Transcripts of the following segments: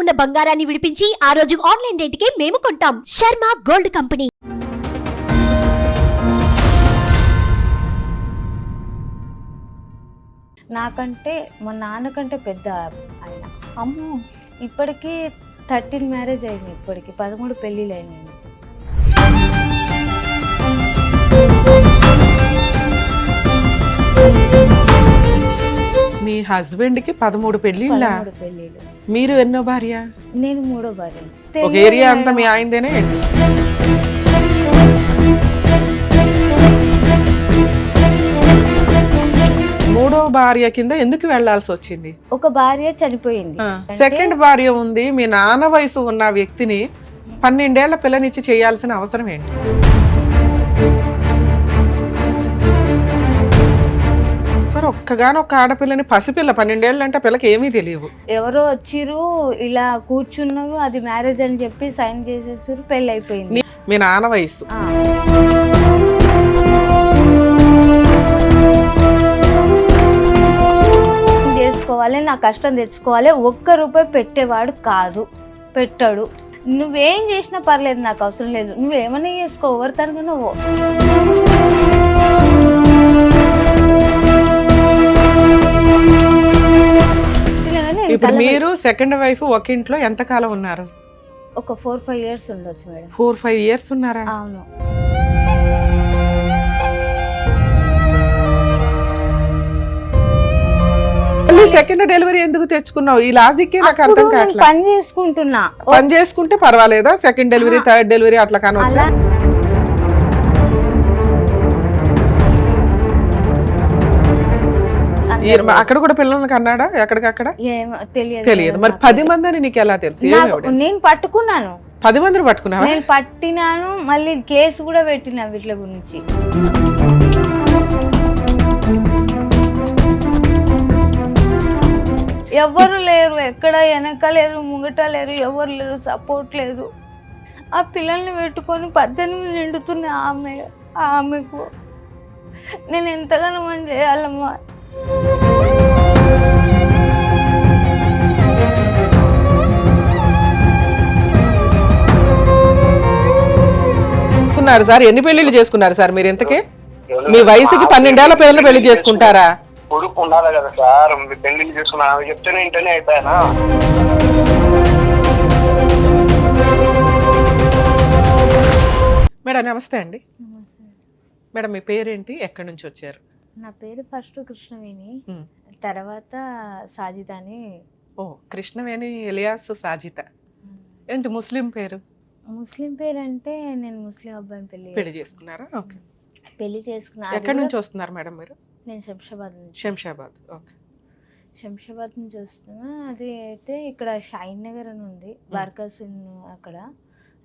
ఉన్న బంగారాన్ని విడిపించి ఆ రోజు ఆన్లైన్ రేటుకే మేము కొంటాం. Sharma gold company. నాకంటే మా నాన్నకంటే పెద్ద ఆయన. అమ్మో, ఇప్పటికీ 13 మ్యారేజ్ అయింది. ఇప్పటికి 13 పెళ్ళిళ్ళు అయినాయి. మీ హస్బెండ్ కి 13 పెళ్లిళ్ళ? పెళ్ళిళ్ళు. మీరు ఎన్నో భార్య? నేను 3వ భార్య. ఒక ఏరియా అంతా మీ ఆయనదేనే? మూడో భార్య కింద ఎందుకు వెళ్లాల్సి వచ్చింది? ఒక భార్య చనిపోయింది. సెకండ్ భార్య ఉంది. మీ నాన్న వయసు ఉన్న వ్యక్తిని 12 ఏళ్ల పిల్లనిచ్చి చేయాల్సిన అవసరం ఏంటి? మరి ఒక్కగానొక్క ఆడపిల్లని, పసిపిల్ల 12 ఏళ్ళు అంటే పిల్లకి ఏమీ తెలియవు. ఎవరో వచ్చిర్రు, ఇలా కూర్చున్నారు, అది మ్యారేజ్ అని చెప్పి సైన్ చేసేసారు, పెళ్ళి అయిపోయింది. మీ నాన్న వయసు చేసుకోవాలి, నా కష్టం తెచ్చుకోవాలి. ₹1 పెట్టేవాడు కాదు, పెట్టాడు. నువ్వేం చేసినా పర్లేదు, నాకు అవసరం లేదు, నువ్వేమన్నా చేసుకో, ఎవరి తనకు నువ్వు. ఇప్పుడు మీరు సెకండ్ వైఫ్ ఒక ఇంట్లో ఎంత కాలం ఉన్నారు? ఒక 4-5 years ఉండొచ్చు మేడం. 4-5 years ఉన్నారా? అవును. సెకండ్ డెలివరీ ఎందుకు తెచ్చుకున్నావు? ఈ లాజిక్ నాకు అర్థం కావట్లేదు. పని చేసుకుంటున్నా. పని చేసుకుంటే పర్వాలేదా? సెకండ్ డెలివరీ, థర్డ్ డెలివరీ అట్లా కానొచ్చా? అక్కడ కూడా పిల్లల్ని కన్నాడా? ఎక్కడికక్కడ తెలియదు. మరి 10 మంది అని నీకు ఎలా తెలుసు? నేను పట్టుకున్నాను. 10 మందిని పట్టుకున్నావా? నేను పట్టినాను, మళ్ళీ కేసు కూడా పెట్టినా వీటి గురించి. ఎవరు లేరు, ఎక్కడ వెనక లేరు, ముంగట లేరు, ఎవరు లేరు, సపోర్ట్ లేదు. ఆ పిల్లల్ని పెట్టుకొని 18 నిండుతున్న ఆమెకు నేను ఎంతగానో మనం చేయాలమ్మా. సార్ ఎన్ని పెళ్లిళ్ళు చేసుకున్నారు సార్ మీరు? ఇంతకే మీ వయసుకి 12 ఏళ్ల పిల్లలు పెళ్లి చేసుకుంటారా? కొడుకు ఉండాలి కదా సార్, పెళ్లిళ్ళు చేసుకున్నా చెప్తేనే ఇంటనే అయిపోయానా? మేడం నమస్తే అండి. మేడం మీ పేరేంటి, ఎక్కడి నుంచి వచ్చారు? నా పేరు ఫస్ట్ కృష్ణవేణి, తర్వాత సాజిత అని. ఓ, కృష్ణవేణి ఎలియాస్ సాజిత. ఏంటి ముస్లిం పేరు? ముస్లిం పేరు అంటే నేను ముస్లిం అబ్బాయిని పెళ్లి చేసుకున్నారా? ఓకే, పెళ్లి చేసుకున్నా. ఎక్కడి నుంచి వస్తున్నారు మేడం మీరు? నేను శంషాబాద్ నుంచి. శంషాబాద్, ఓకే. శంషాబాద్ నుంచి వస్తున్నా. అది అయితే ఇక్కడ షాయిన్ నగర్ అని ఉంది, బార్కాస్ అక్కడ.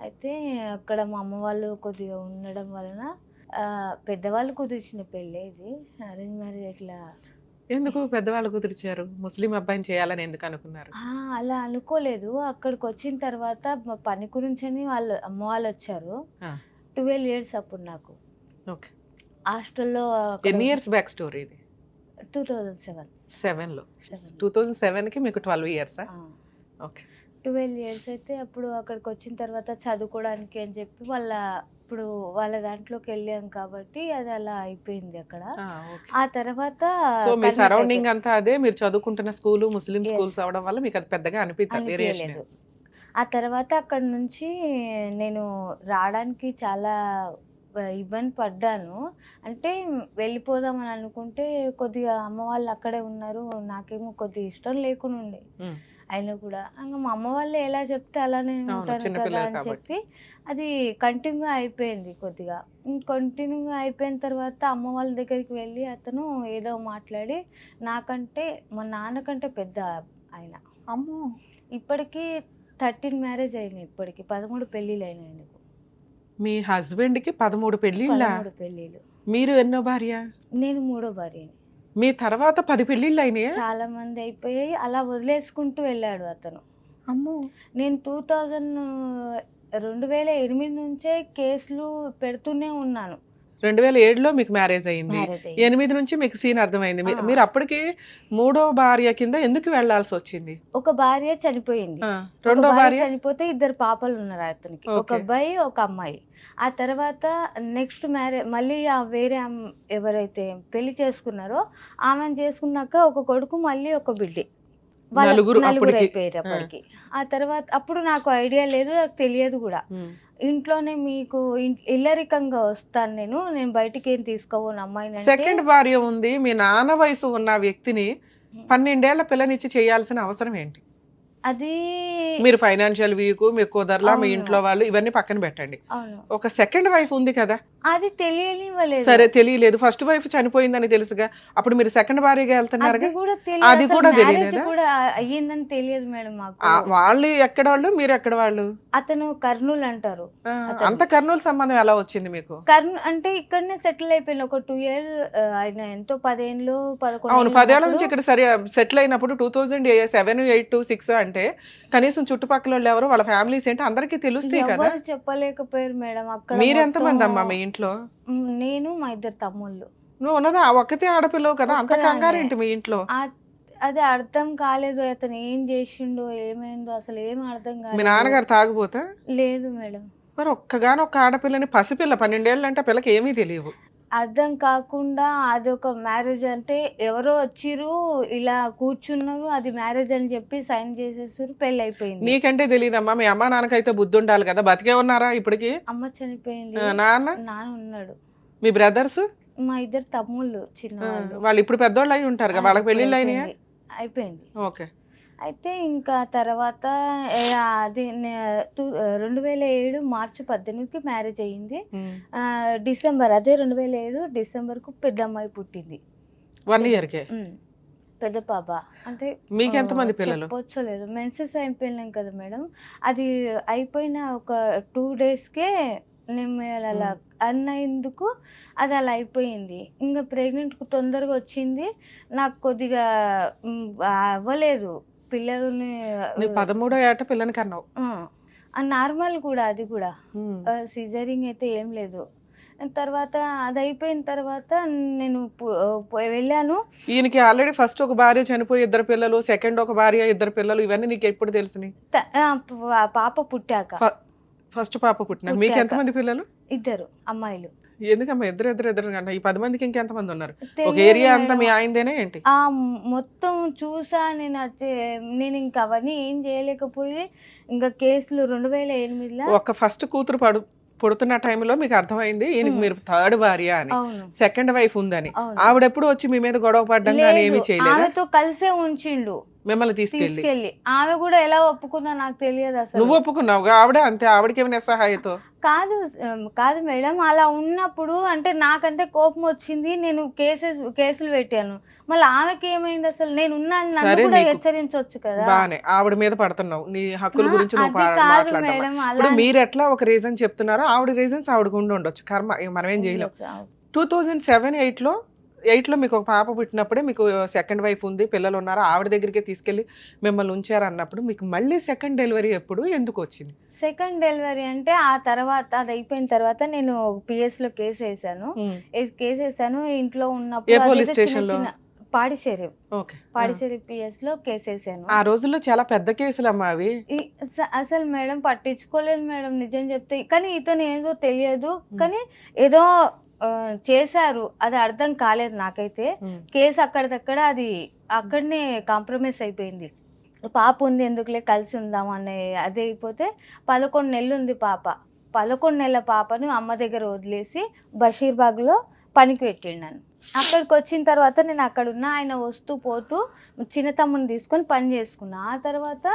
అయితే అక్కడ మా అమ్మ వాళ్ళు కొద్దిగా ఉండడం వలన పెద్దవాళ్ళు కుదిర్చిన పెళ్ళి ఇది, అరేంజ్ మ్యారేజ్. ఇట్లా ఎందుకు పెద్దవాళ్ళు కుదిర్చారు? ముస్లిం అబ్బాయిని చేయాలని ఎందుకు అనుకున్నారు? అలా అనుకోలేదు. అక్కడికి వచ్చిన తర్వాత మా పని గురించి అమ్మ వాళ్ళు వచ్చారు. 12 years అప్పుడు నాకు. ఓకే. హాస్టల్లో. ఎన్ని ఇయర్స్ బ్యాక్ స్టోరీ ఇది? 2007లో. 2007కి మీకు 12 years? ఓకే. 12 years అయితే అప్పుడు అక్కడికి వచ్చిన తర్వాత చదువుకోవడానికి అని చెప్పి ఇప్పుడు వాళ్ళ దాంట్లోకి వెళ్ళాం కాబట్టి అది అలా అయిపోయింది అక్కడ. ఆ తర్వాత మీ సరౌండింగ్ అంతా అదే, మీరు చదువుకుంటున్న స్కూల్ ముస్లిం స్కూల్స్ అవడం వల్ల మీకు అది పెద్దగా అనిపించలేదు. ఆ తర్వాత అక్కడ నుంచి నేను రావడానికి చాలా ఇబ్బంది పడ్డాను. అంటే వెళ్ళిపోదామని అనుకుంటే కొద్దిగా అమ్మ వాళ్ళు అక్కడే ఉన్నారు, నాకేమో కొద్దిగా ఇష్టం లేకుండా ఉండే. అయినా కూడా ఇంకా మా అమ్మ వాళ్ళు ఎలా చెప్తే అలానే ఉంటాను కదా అని చెప్పి అది కంటిన్యూ అయిపోయింది. కొద్దిగా కంటిన్యూగా అయిపోయిన తర్వాత అమ్మ వాళ్ళ దగ్గరికి వెళ్ళి అతను ఏదో మాట్లాడి నాకంటే మా నాన్నకంటే పెద్ద ఆయన. అమ్మో, ఇప్పటికీ 13 మ్యారేజ్ అయినాయి. ఇప్పటికి 13 పెళ్ళిళ్ళు అయినాయి. మీ హస్బెండ్ కి 13 పెళ్ళిళ్ళు. మీరు ఎన్నో భార్య? నేను 3వ భార్య. మీ తర్వాత 10 పెళ్ళిళ్ళు అయినాయి? చాలా మంది అయిపోయాయి. అలా వదిలేసుకుంటూ వెళ్ళాడు అతను. అమ్మో. నేను 2008 నుంచే కేసులు పెడుతూనే ఉన్నాను. 2007లో మీకు మ్యారేజ్ అయింది. మ్యారేజ్ 8 నుంచి మీకు సీన్ అర్థమైంది. ఆ. మీరు అప్పటికి మూడో భార్య కింద ఎందుకు వెళ్లాల్సి వచ్చింది? ఒక భార్య చనిపోయింది. ఆ, ఒక రెండో భార్య చనిపోతే 2 పాపలు ఉన్నారు అతనికి. ఒక ఓకే. అబ్బాయి ఒక అమ్మాయి. ఆ తర్వాత నెక్స్ట్ మళ్ళీ వేరే ఎవరైతే పెళ్లి చేసుకున్నారో ఆమెను చేసుకున్నాక ఒక కొడుకు మళ్ళీ ఒక బిడ్డ. నలుగురు నలుగురు అప్పటికి. అయిపోయారు అప్పటికి. ఆ తర్వాత అప్పుడు నాకు ఐడియా లేదు, నాకు తెలియదు కూడా. ఉమ్. ఇంట్లోనే మీకు ఇల్లరికంగా వస్తాను నేను బయటికి ఏం తీసుకోను అమ్మాయిని అంటే సెకండ్ భార్య ఉంది, మీ నాన్న వయసు ఉన్న వ్యక్తిని 12 ఏళ్ల పిల్లనిచ్చి చేయాల్సిన అవసరం ఏంటి? అది మీరు ఫైనాన్షియల్ వీక్, మీకు కుదరలా, మీ అవును. ఇంట్లో వాళ్ళు ఇవన్నీ పక్కన పెట్టండి. అవును, ఒక సెకండ్ వైఫ్ ఉంది కదా. అది తెలియనివ్వలేదు. సరే తెలియలేదు, ఫస్ట్ వైఫ్ చనిపోయిందని తెలుసుగా, అప్పుడు మీరు సెకండ్ భార్యగా వెళ్తున్నారుగా. అది కూడా అది తెలియదు, కూడా అసలు మ్యారేజ్ తెలియలేదా? కూడా అయ్యిందని తెలియదు మేడం మాకు. వాళ్ళు ఎక్కడ వాళ్ళు, మీరు ఎక్కడ వాళ్ళు? అతను కర్నూలు అంటారు. అతను. అంత కర్నూలు సంబంధం ఎలా వచ్చింది మీకు? కర్నూలు అంటే ఇక్కడనే సెటిల్ అయిపోయింది. ఒక 2 ఇయర్స్ ఆయన ఎంతో 10 ఏళ్ళు 11 అవును, ఏళ్ళు 10 ఏళ్ల ఉన్నప్పుడు నుంచి ఇక్కడ సరే సెటిల్ అయినప్పుడు 2007, 8, 6 అంటే కనీసం చుట్టుపక్కల వాళ్ళు ఎవరు, వాళ్ళ ఫ్యామిలీస్ ఏంటి అందరికీ తెలుస్తాయి కదా. ఎవరు చెప్పలేకపోయారు మేడం. అక్కడ మీరు ఎంతమంది మొత్తం అమ్మా మీ ఇంట్లో? నేను మా 2 తమ్ముళ్ళు. నువ్వు ఉన్నదా ఒక్కతే ఆడపిల్లవు కదా, అంత ఒక్కదాన్నే. కంగారేంటి మీ ఇంట్లో? అది అర్థం కాలేదు, అతను ఏం చేసిండో ఏమైందో అసలు ఏం అర్థం మీ కాలేదు. నాన్నగారు తాగుపోతా? లేదు మేడం. మరి ఒక్కగానొక్క ఆడపిల్లని, పసిపిల్ల 12 ఏళ్ళు అంటే పిల్లకి ఏమీ తెలియవు. అర్థం కాకుండా అదొక మ్యారేజ్ అంటే ఎవరో వచ్చిర్రు ఇలా కూర్చున్నారు, అది మ్యారేజ్ అని చెప్పి సైన్ చేసేసారు, పెళ్ళి అయిపోయింది. నీకంటే తెలియదమ్మా, మీ అమ్మ నాన్నకైతే బుద్ధి ఉండాలి కదా, బతికే ఉన్నారా ఇప్పటికి? అమ్మ చనిపోయింది, నాన్న, నాన్న ఉన్నాడు. మీ బ్రదర్స్? మా 2 తమ్ముళ్ళు చిన్నవాళ్ళు. వాళ్ళు ఇప్పుడు పెద్దోళ్ళు అయి ఉంటారు కదా, వాళ్ళకి పెళ్ళిళ్ళు అయినాయా? అయిపోయింది. ఓకే. అయితే ఇంకా తర్వాత అది 2007 మార్చి 18కి మ్యారేజ్ అయ్యింది. డిసెంబర్ అదే 2007 డిసెంబర్కు పెద్ద అమ్మాయి పుట్టింది. 1 ఇయర్కే పెద్ద పాప. అంటే మీకు ఎంతమంది పిల్లలు? చెప్పొచ్చలేదు, మెన్సెస్ అయిపోయినాం కదా మేడం. అది అయిపోయిన ఒక 2 డేస్కే నేను అలా అన్నందుకు అది అలా అయిపోయింది. ఇంకా ప్రెగ్నెంట్ తొందరగా వచ్చింది, నాకు కొద్దిగా అవ్వలేదు పిల్లలని. 13వ ఏట పిల్లని కన్నావు. నార్మల్ కూడా, అది కూడా సిజరింగ్ అయితే ఏం లేదు. తర్వాత అది అయిపోయిన తర్వాత నేను వెళ్ళాను. ఈయనకి ఆల్రెడీ ఫస్ట్ ఒక భార్య చనిపోయి 2 పిల్లలు, సెకండ్ ఒక భార్య 2 పిల్లలు, ఇవన్నీ నీకు ఎప్పుడు తెలిసినాయి? పాప పుట్టాక. ఫస్ట్ పాప పుట్టినాక మీకు ఎంతమంది పిల్లలు? 2 అమ్మాయిలు. ఎందుకమ్మా ఇద్దరు కంటే ఈ 10 మందికి ఇంకెంతమంది ఉన్నారు? ఒక ఏరియా అంతా మీ ఆయనదేనా ఏంటి? మొత్తం చూసా నేను. నేను ఇంకా అవన్నీ ఏం చేయలేకపోయి ఇంకా కేసులు 2008లో ఒక ఫస్ట్ కూతురు పుడుతున్న టైంలో మీకు అర్థమైంది ఈయనకి మీరు థర్డ్ భార్య అని, సెకండ్ వైఫ్ ఉందని. ఆవిడెప్పుడు వచ్చి మీ మీద గొడవ పడ్డం కానీ ఏమీ చేయలేదు? ఆమెతో కలిసే ఉంచిండు మిమ్మల్ని తీసుకెళ్ళి. ఆమె కూడా ఎలా ఒప్పుకుందా నాకు తెలియదు అసలు. నువ్వు ఒప్పుకున్నావు? ఆవిడ అంతే, ఆవిడకి ఏమైనా సహాయతో? కాదు మేడం, అలా ఉన్నప్పుడు అంటే నాకంటే కోపం వచ్చింది, నేను కేసులు పెట్టాను. మళ్ళీ ఆమెకి ఏమైంది అసలు? నేను ఉన్నాను, నన్ను కూడా హెచ్చరించవచ్చు కదా. బానే ఆవిడ మీద పడుతున్నావు, నీ హక్కుల గురించి నువ్వు మాట్లాడడం. ఇప్పుడు మీరు ఎట్లా ఒక రీజన్ చెప్తున్నారో ఆవిడ రీజన్స్ ఆవిడకు ఉండి ఉండొచ్చు, కర్మ మనం ఏం చేయలేం. 2007, 8లో మీకు ఒక పాప పుట్టినప్పుడే మీకు సెకండ్ వైఫ్ ఉంది, పిల్లలు ఉన్నారు, ఆవిడ దగ్గరికి తీసుకెళ్లి మిమ్మల్ని ఉంచారు అన్నప్పుడు మీకు మళ్ళీ సెకండ్ డెలివరీ ఎప్పుడు ఎందుకు వచ్చింది? సెకండ్ డెలివరీ అంటే ఆ తర్వాత అది అయిపోయిన తర్వాత నేను PS లో కేసు వేసాను. ఇంట్లో ఉన్నప్పుడు పోలీస్ స్టేషన్ లో? పాడిచేరి ఓకే. పాడిచేరి PS లో కేసు వేసాను. ఆ రోజుల్లో చాలా పెద్ద కేసులు అమ్మా అవి. అసలు మేడం పట్టించుకోలేదు మేడం నిజం చెప్తే. కానీ ఇతను ఏదో తెలియదు, కానీ ఏదో చేశారు, అది అర్థం కాలేదు నాకైతే. కేసు అక్కడిదక్కడ అది అక్కడనే కాంప్రమైజ్ అయిపోయింది. పాప ఉంది ఎందుకులే కలిసి ఉందాం అనే అది అయిపోతే 11 నెలలు ఉంది పాప. 11 నెలల పాపను అమ్మ దగ్గర వదిలేసి బషీర్బాగ్లో పనికి పెట్టిండు నన్ను. అక్కడికి వచ్చిన తర్వాత నేను అక్కడ ఉన్న ఆయన వస్తూ పోతూ చిన్న తమ్ముని తీసుకొని పని చేసుకున్నా. ఆ తర్వాత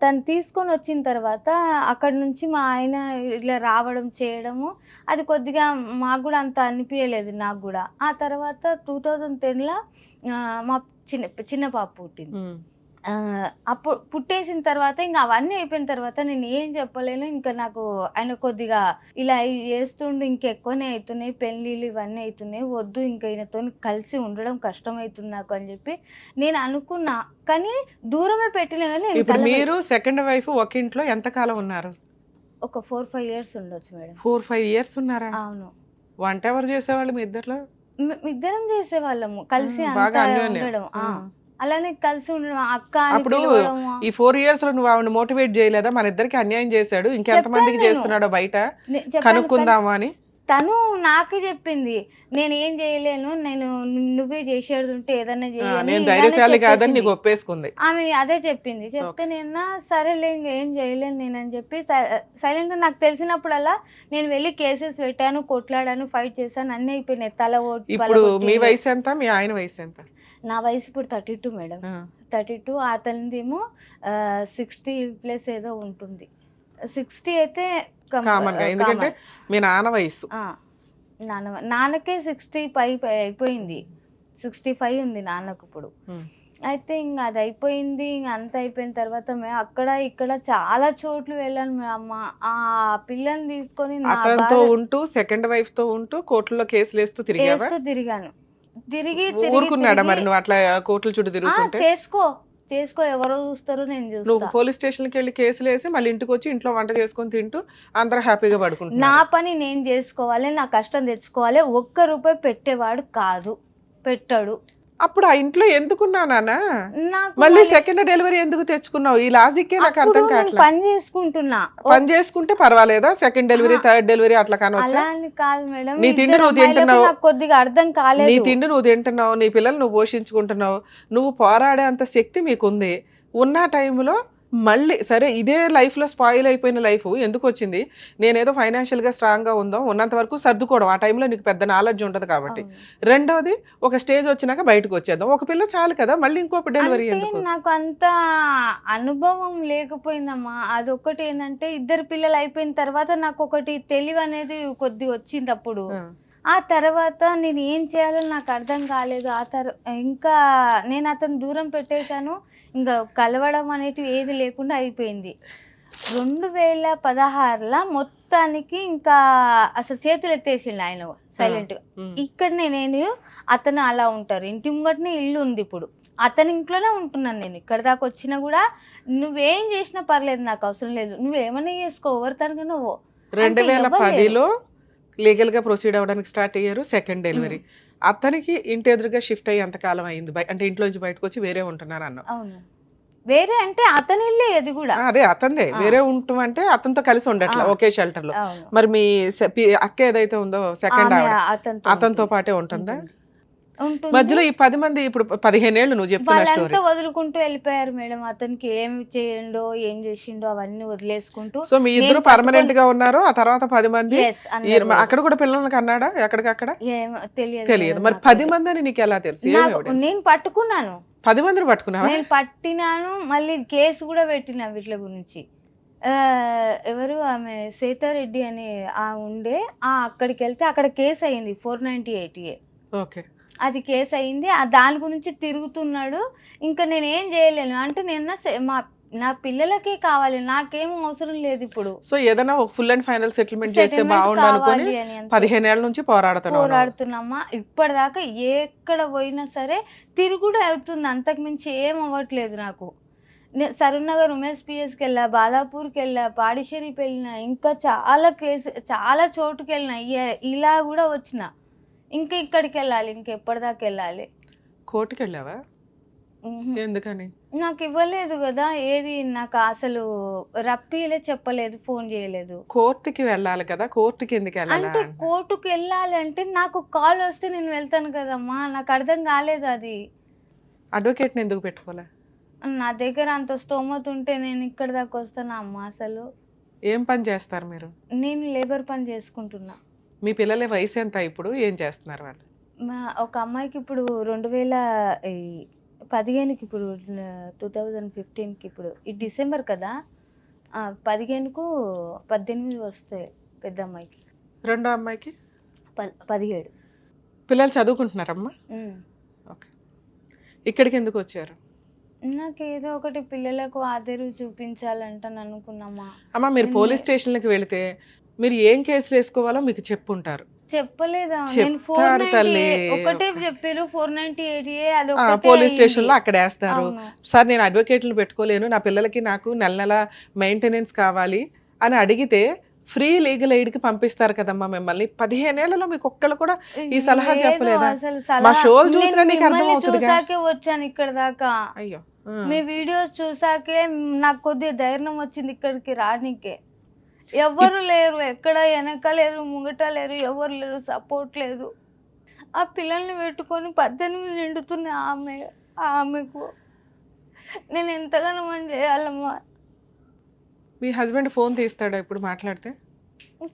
తను తీసుకొని వచ్చిన తర్వాత అక్కడ నుంచి మా ఆయన ఇట్లా రావడం చేయడము అది కొద్దిగా మాకు కూడా అంత అనిపించలేదు నాకు కూడా. ఆ తర్వాత 2010లో మా చిన్న పాప పుట్టింది. అప్పుడు పుట్టేసిన తర్వాత ఇంకా అవన్నీ అయిపోయిన తర్వాత నేను ఏం చెప్పలేను. ఇంకా నాకు ఆయన కొద్దిగా ఇలా చేస్తుండే, ఇంకెక్కువనే అవుతున్నాయి పెళ్ళిళ్ళు ఇవన్నీ అవుతున్నాయి, వద్దు ఇంకా ఈయనతో కలిసి ఉండడం కష్టం అవుతుంది నాకు అని చెప్పి నేను అనుకున్నా. కానీ దూరమే పెట్టినా కానీ ఇప్పుడు మీరు సెకండ్ వైఫ్ ఒక ఇంట్లో ఎంత కాలం ఉన్నారు? ఒక 4-5 years ఉండొచ్చు మేడం. 4-5 years ఉన్నారా? అవును. వంట ఎవరు చేసేవాళ్ళు మీ ఇద్దరిలో? ఇద్దరం చేసేవాళ్ళము కలిసి బాగా అంతా అన్యోన్యం. ఉండడం. అలానే కలిసి ఉండడం, అక్క అని అప్పుడు పిలవడము. ఈ 4 years లో నువ్వు ఆవిడ మోటివేట్ చేయలేదా, మన ఇద్దరికి అన్యాయం చేశాడు, ఇంకెంతమందికి చెప్పాను. చేస్తున్నాడో బయట చెప్పాను, కనుక్కుందాము అని? తను నాకే చెప్పింది, నేను ఏం చేయలేను, నేను నువ్వే చేసేది ఉంటే ఏదన్నా చేయని నేను ఇలానే ధైర్యశాలి కాదని చెప్పేసింది. నీకు ఒప్పేసుకుంది. ఆమె అదే చెప్పింది. చెప్తే నేను సరేలే ఏం చేయలేను నేను అని చెప్పి సైలెంట్. నాకు తెలిసినప్పుడల్లా నేను వెళ్ళి కేసెస్ పెట్టాను, కొట్లాడాను, ఫైట్ చేశాను, అన్నీ అయిపోయినాయి. ఇప్పుడు మీ వయసు ఎంత, మీ ఆయన వయసు ఎంత? నా వయసు ఇప్పుడు 32 మేడం. 32. అతనిదేమో 60+ ఏదో ఉంటుంది. 60 అయితే కామన్ గా, ఎందుకంటే మీ నాన్న వయసు. నాన్నకే 60 పై అయిపోయింది. 65 ఉంది నాన్నకు ఇప్పుడు. అయితే ఇంకా అది అయిపోయింది. ఇంక అంత అయిపోయిన తర్వాత మేము అక్కడ ఇక్కడ చాలా చోట్లు వెళ్ళాను. అమ్మ ఆ పిల్లని తీసుకొని అతనితో ఉంటూ, సెకండ్ వైఫ్ తో ఉంటూ కోర్టులో కేసులు వేస్తూ తిరిగావా? తిరిగాను. తిరిగి ఊరుకున్నాడా మరి నువ్వు అట్లా కోర్టుల చుట్టూ తిరుగుతుంటే? చేసుకో ఎవరో చూస్తారు, నేను నువ్వు చూస్తా. పోలీస్ స్టేషన్ కి వెళ్ళి కేసులు వేసి మళ్ళీ ఇంటికి వచ్చి ఇంట్లో వంట చేసుకొని తింటూ అందరూ హ్యాపీగా నా పడుకుంటున్నారు. పని నేను చేసుకోవాలి, నా కష్టం తెచ్చుకోవాలి. ₹1 పెట్టేవాడు కాదు, పెట్టాడు. అప్పుడు ఆ ఇంట్లో ఎందుకున్నా నాన్న? నాకు మళ్ళీ సెకండ్ డెలివరీ ఎందుకు తెచ్చుకున్నావు? ఈ లాజిక్కే నాకు అప్పుడు అర్థం నేను కావట్లేదు. పని చేసుకుంటున్నా. పని చేసుకుంటే పర్వాలేదా? సెకండ్ డెలివరీ, థర్డ్ డెలివరీ అట్లా కానొచ్చా? అలా అని కాదు మేడం, నీ తిండి నువ్వు తింటున్నావు, నాకు కొద్దిగా అర్థం నీ కాలేదు. తిండి నువ్వు తింటున్నావు, నీ పిల్లలు నువ్వు పోషించుకుంటున్నావు, నువ్వు పోరాడే అంత శక్తి మీకుంది. ఉన్న టైంలో మళ్ళీ సరే ఇదే లైఫ్ లో స్పాయిల్ అయిపోయిన లైఫ్ ఎందుకు వచ్చింది? నేనేదో ఫైనాన్షియల్ గా స్ట్రాంగ్ గా ఉందో ఉన్నంత వరకు సర్దుకోవడం, ఆ టైంలో నీకు పెద్ద నాలెడ్జ్ ఉంటది కాబట్టి. రెండోది ఒక స్టేజ్ వచ్చినాక బయటకు వచ్చేద్దాం, ఒక పిల్ల చాలు కదా, మళ్ళీ ఇంకో డెలివరీ అంటే ఎందుకు? నాకు అంత అనుభవం లేకపోయిందమ్మా. అదొకటి ఏంటంటే, 2 పిల్లలు అయిపోయిన తర్వాత నాకు ఒకటి తెలివి అనేది కొద్ది వచ్చింది అప్పుడు. ఆ తర్వాత నేను ఏం చేయాలో నాకు అర్థం కాలేదు. ఇంకా నేను అతను దూరం పెట్టేశాను. ఇంకా కలవడం అనేటివి ఏది లేకుండా అయిపోయింది. 2016 మొత్తానికి ఇంకా అసలు చేతులు ఎత్తేసిండు ఆయన సైలెంట్గా. ఇక్కడ నేను అతను అలా ఉంటారు, ఇంటి ముంగటనే ఇల్లు ఉంది. ఇప్పుడు అతని ఇంట్లోనే ఉంటున్నాను నేను. ఇక్కడ దాకా వచ్చినా కూడా నువ్వేం చేసినా పర్లేదు, నాకు అవసరం లేదు, నువ్వేమన్నా చేసుకో, ఎవరి తనగా నువ్వు. 2010లో లీగల్ గా ప్రొసీడ్ అవ్వడానికి స్టార్ట్ అయ్యారు. సెకండ్ డెలివరీ అతనికి ఇంటి ఎదురుగా షిఫ్ట్ అయ్యి ఎంతకాలం అయింది? అంటే ఇంట్లో నుంచి బయటకు వచ్చి వేరే ఉంటున్నారు అన్నావు. అవును, వేరే అంటే అతని ఇల్లే అది కూడా. అదే అతందే, వేరే ఉంటాం అంటే అతనితో కలిసి ఉండట్లా ఒకే షెల్టర్ లో. అవును. మరి మీ అక్క ఏదైతే ఉందో సెకండ్ ఆవిడ అతనితో పాటే ఉంటుందా? ఉంటుంది. మధ్యలో ఈ 10 మంది ఇప్పుడు 15 ఏళ్ళు నువ్వు చెప్తున్న స్టోరీ, వాళ్ళంతా వదులుకుంటూ వెళ్ళిపోయారు మేడం. అతనికి ఏం చేయండో ఏం చేసిండో అవన్నీ వదిలేసుకుంటూ. సో మీ ఇద్దరు పర్మనెంట్ గా ఉన్నారు. ఆ తర్వాత 10 మంది అక్కడ కూడా పిల్లలకి అన్నాడా? ఎక్కడికక్కడ తెలియదు. మరి 10 మంది అని నీకు ఎలా తెలుసు? నేను పట్టుకున్నాను, 10 మందిని పట్టుకున్నావా? నేను పట్టినాను. మళ్ళీ కేసు కూడా పెట్టినా వీటి గురించి. ఎవరు ఆమె శ్వేతారెడ్డి అని ఉండే, అక్కడికి వెళ్తే అక్కడ కేసు అయింది 498A. ఓకే, అది కేసు అయింది. దాని గురించి తిరుగుతున్నాడు. ఇంకా నేను ఏం చేయలేను అంటే, నా పిల్లలకే కావాలి, నాకేం అవసరం లేదు ఇప్పుడు. సో ఏదైనా ఒక ఫుల్ అండ్ ఫైనల్ సెటిల్మెంట్ చేస్తే బాగుండు అనుకుని 15 ఏళ్ల నుంచి పోరాడుతున్నామా. ఇప్పటిదాకా ఎక్కడ పోయినా సరే తిరుగుడు అవుతుంది, అంతకు మించి ఏం అవ్వట్లేదు నాకు. సరూర్నగర్ ఉమేష్ పిఎస్కి వెళ్ళా, బాలాపూర్కి వెళ్ళా, పాడిషేరికి వెళ్ళినా, ఇంకా చాలా చోటుకి వెళ్ళినా. ఇలా కూడా వచ్చిన, ఇంకా ఇక్కడికి వెళ్ళాలి, ఇంకెప్పటిదాకా వెళ్ళాలి. కోర్టుకి వెళ్ళావా? ఎందుకని? నాకు ఇవ్వలేదు కదా ఏది, నాకు అసలు రప్పిలే, చెప్పలేదు, ఫోన్ చేయలేదు. కోర్టుకి వెళ్ళాలి కదా, కోర్టుకి ఎందుకు వెళ్ళాలి? అంటే కోర్టుకి వెళ్ళాలి అంటే నాకు కాల్ వస్తే నేను వెళ్తాను కదమ్మా, నాకు అర్థం కాలేదు అది. అడ్వకేట్ని ఎందుకు పెట్టుకోలే? నా దగ్గర అంత స్తోమత ఉంటే నేను ఇక్కడ దాకా వస్తానా అమ్మా? అసలు ఏం పని చేస్తారు మీరు? నేను లేబర్ పని చేసుకుంటున్నా. మీ పిల్లల వయసు ఎంత ఇప్పుడు? ఏం చేస్తున్నారు వాళ్ళు? ఒక అమ్మాయికి ఇప్పుడు 2015కి, ఇప్పుడు 2015కి, ఇప్పుడు ఈ డిసెంబర్ కదా, 15కు 18 వస్తాయి పెద్ద అమ్మాయికి. రెండో అమ్మాయికి 17. పిల్లలు చదువుకుంటున్నారమ్మా? ఓకే. ఇక్కడికి ఎందుకు వచ్చారు? నాకు ఏదో ఒకటి పిల్లలకు ఆదరు చూపించాలంటాను అనుకున్నామా. అమ్మా మీరు పోలీస్ స్టేషన్లకు వెళితే మీరు ఏం కేసులు వేసుకోవాలో మీకు చెప్పుంటారు. చెప్పలేదా? చెప్తారు తల్లి, ఒకటే చెప్పారు 498A. అది పోలీస్ స్టేషన్ లో అక్కడ వేస్తారు. సార్ నేను అడ్వకేట్లు పెట్టుకోలేను, నా పిల్లలకి నాకు నెల నెల మెయింటెనెన్స్ కావాలి అని అడిగితే ఫ్రీ లీగల్ ఎయిడ్ కి పంపిస్తారు కదమ్మా మిమ్మల్ని. 15 ఏళ్లలో మీకు ఒక్కళ్ళు కూడా ఈ సలహా లేదు, చెప్పలేదా? అసలు మా సలహా షోలు చూసినా నేను నీకు అర్థం మిమ్మల్ని అవుతుందిగా. చూసాకే వచ్చాను ఇక్కడ దాకా. అయ్యో మీ వీడియోస్ చూసాకే నాకు కొద్దిగా ధైర్యం వచ్చింది ఇక్కడికి రానికే. ఎవ్వరు లేరు, ఎక్కడ వెనక లేరు, ముంగట లేరు, ఎవరు లేరు, సపోర్ట్ లేదు. ఆ పిల్లల్ని పెట్టుకొని 18 నిండుతున్నాయి ఆమెకు. నేను ఎంతగానో మనం చేయాలమ్మా. మీ హస్బెండ్ ఫోన్ తీస్తాడా ఇప్పుడు మాట్లాడితే?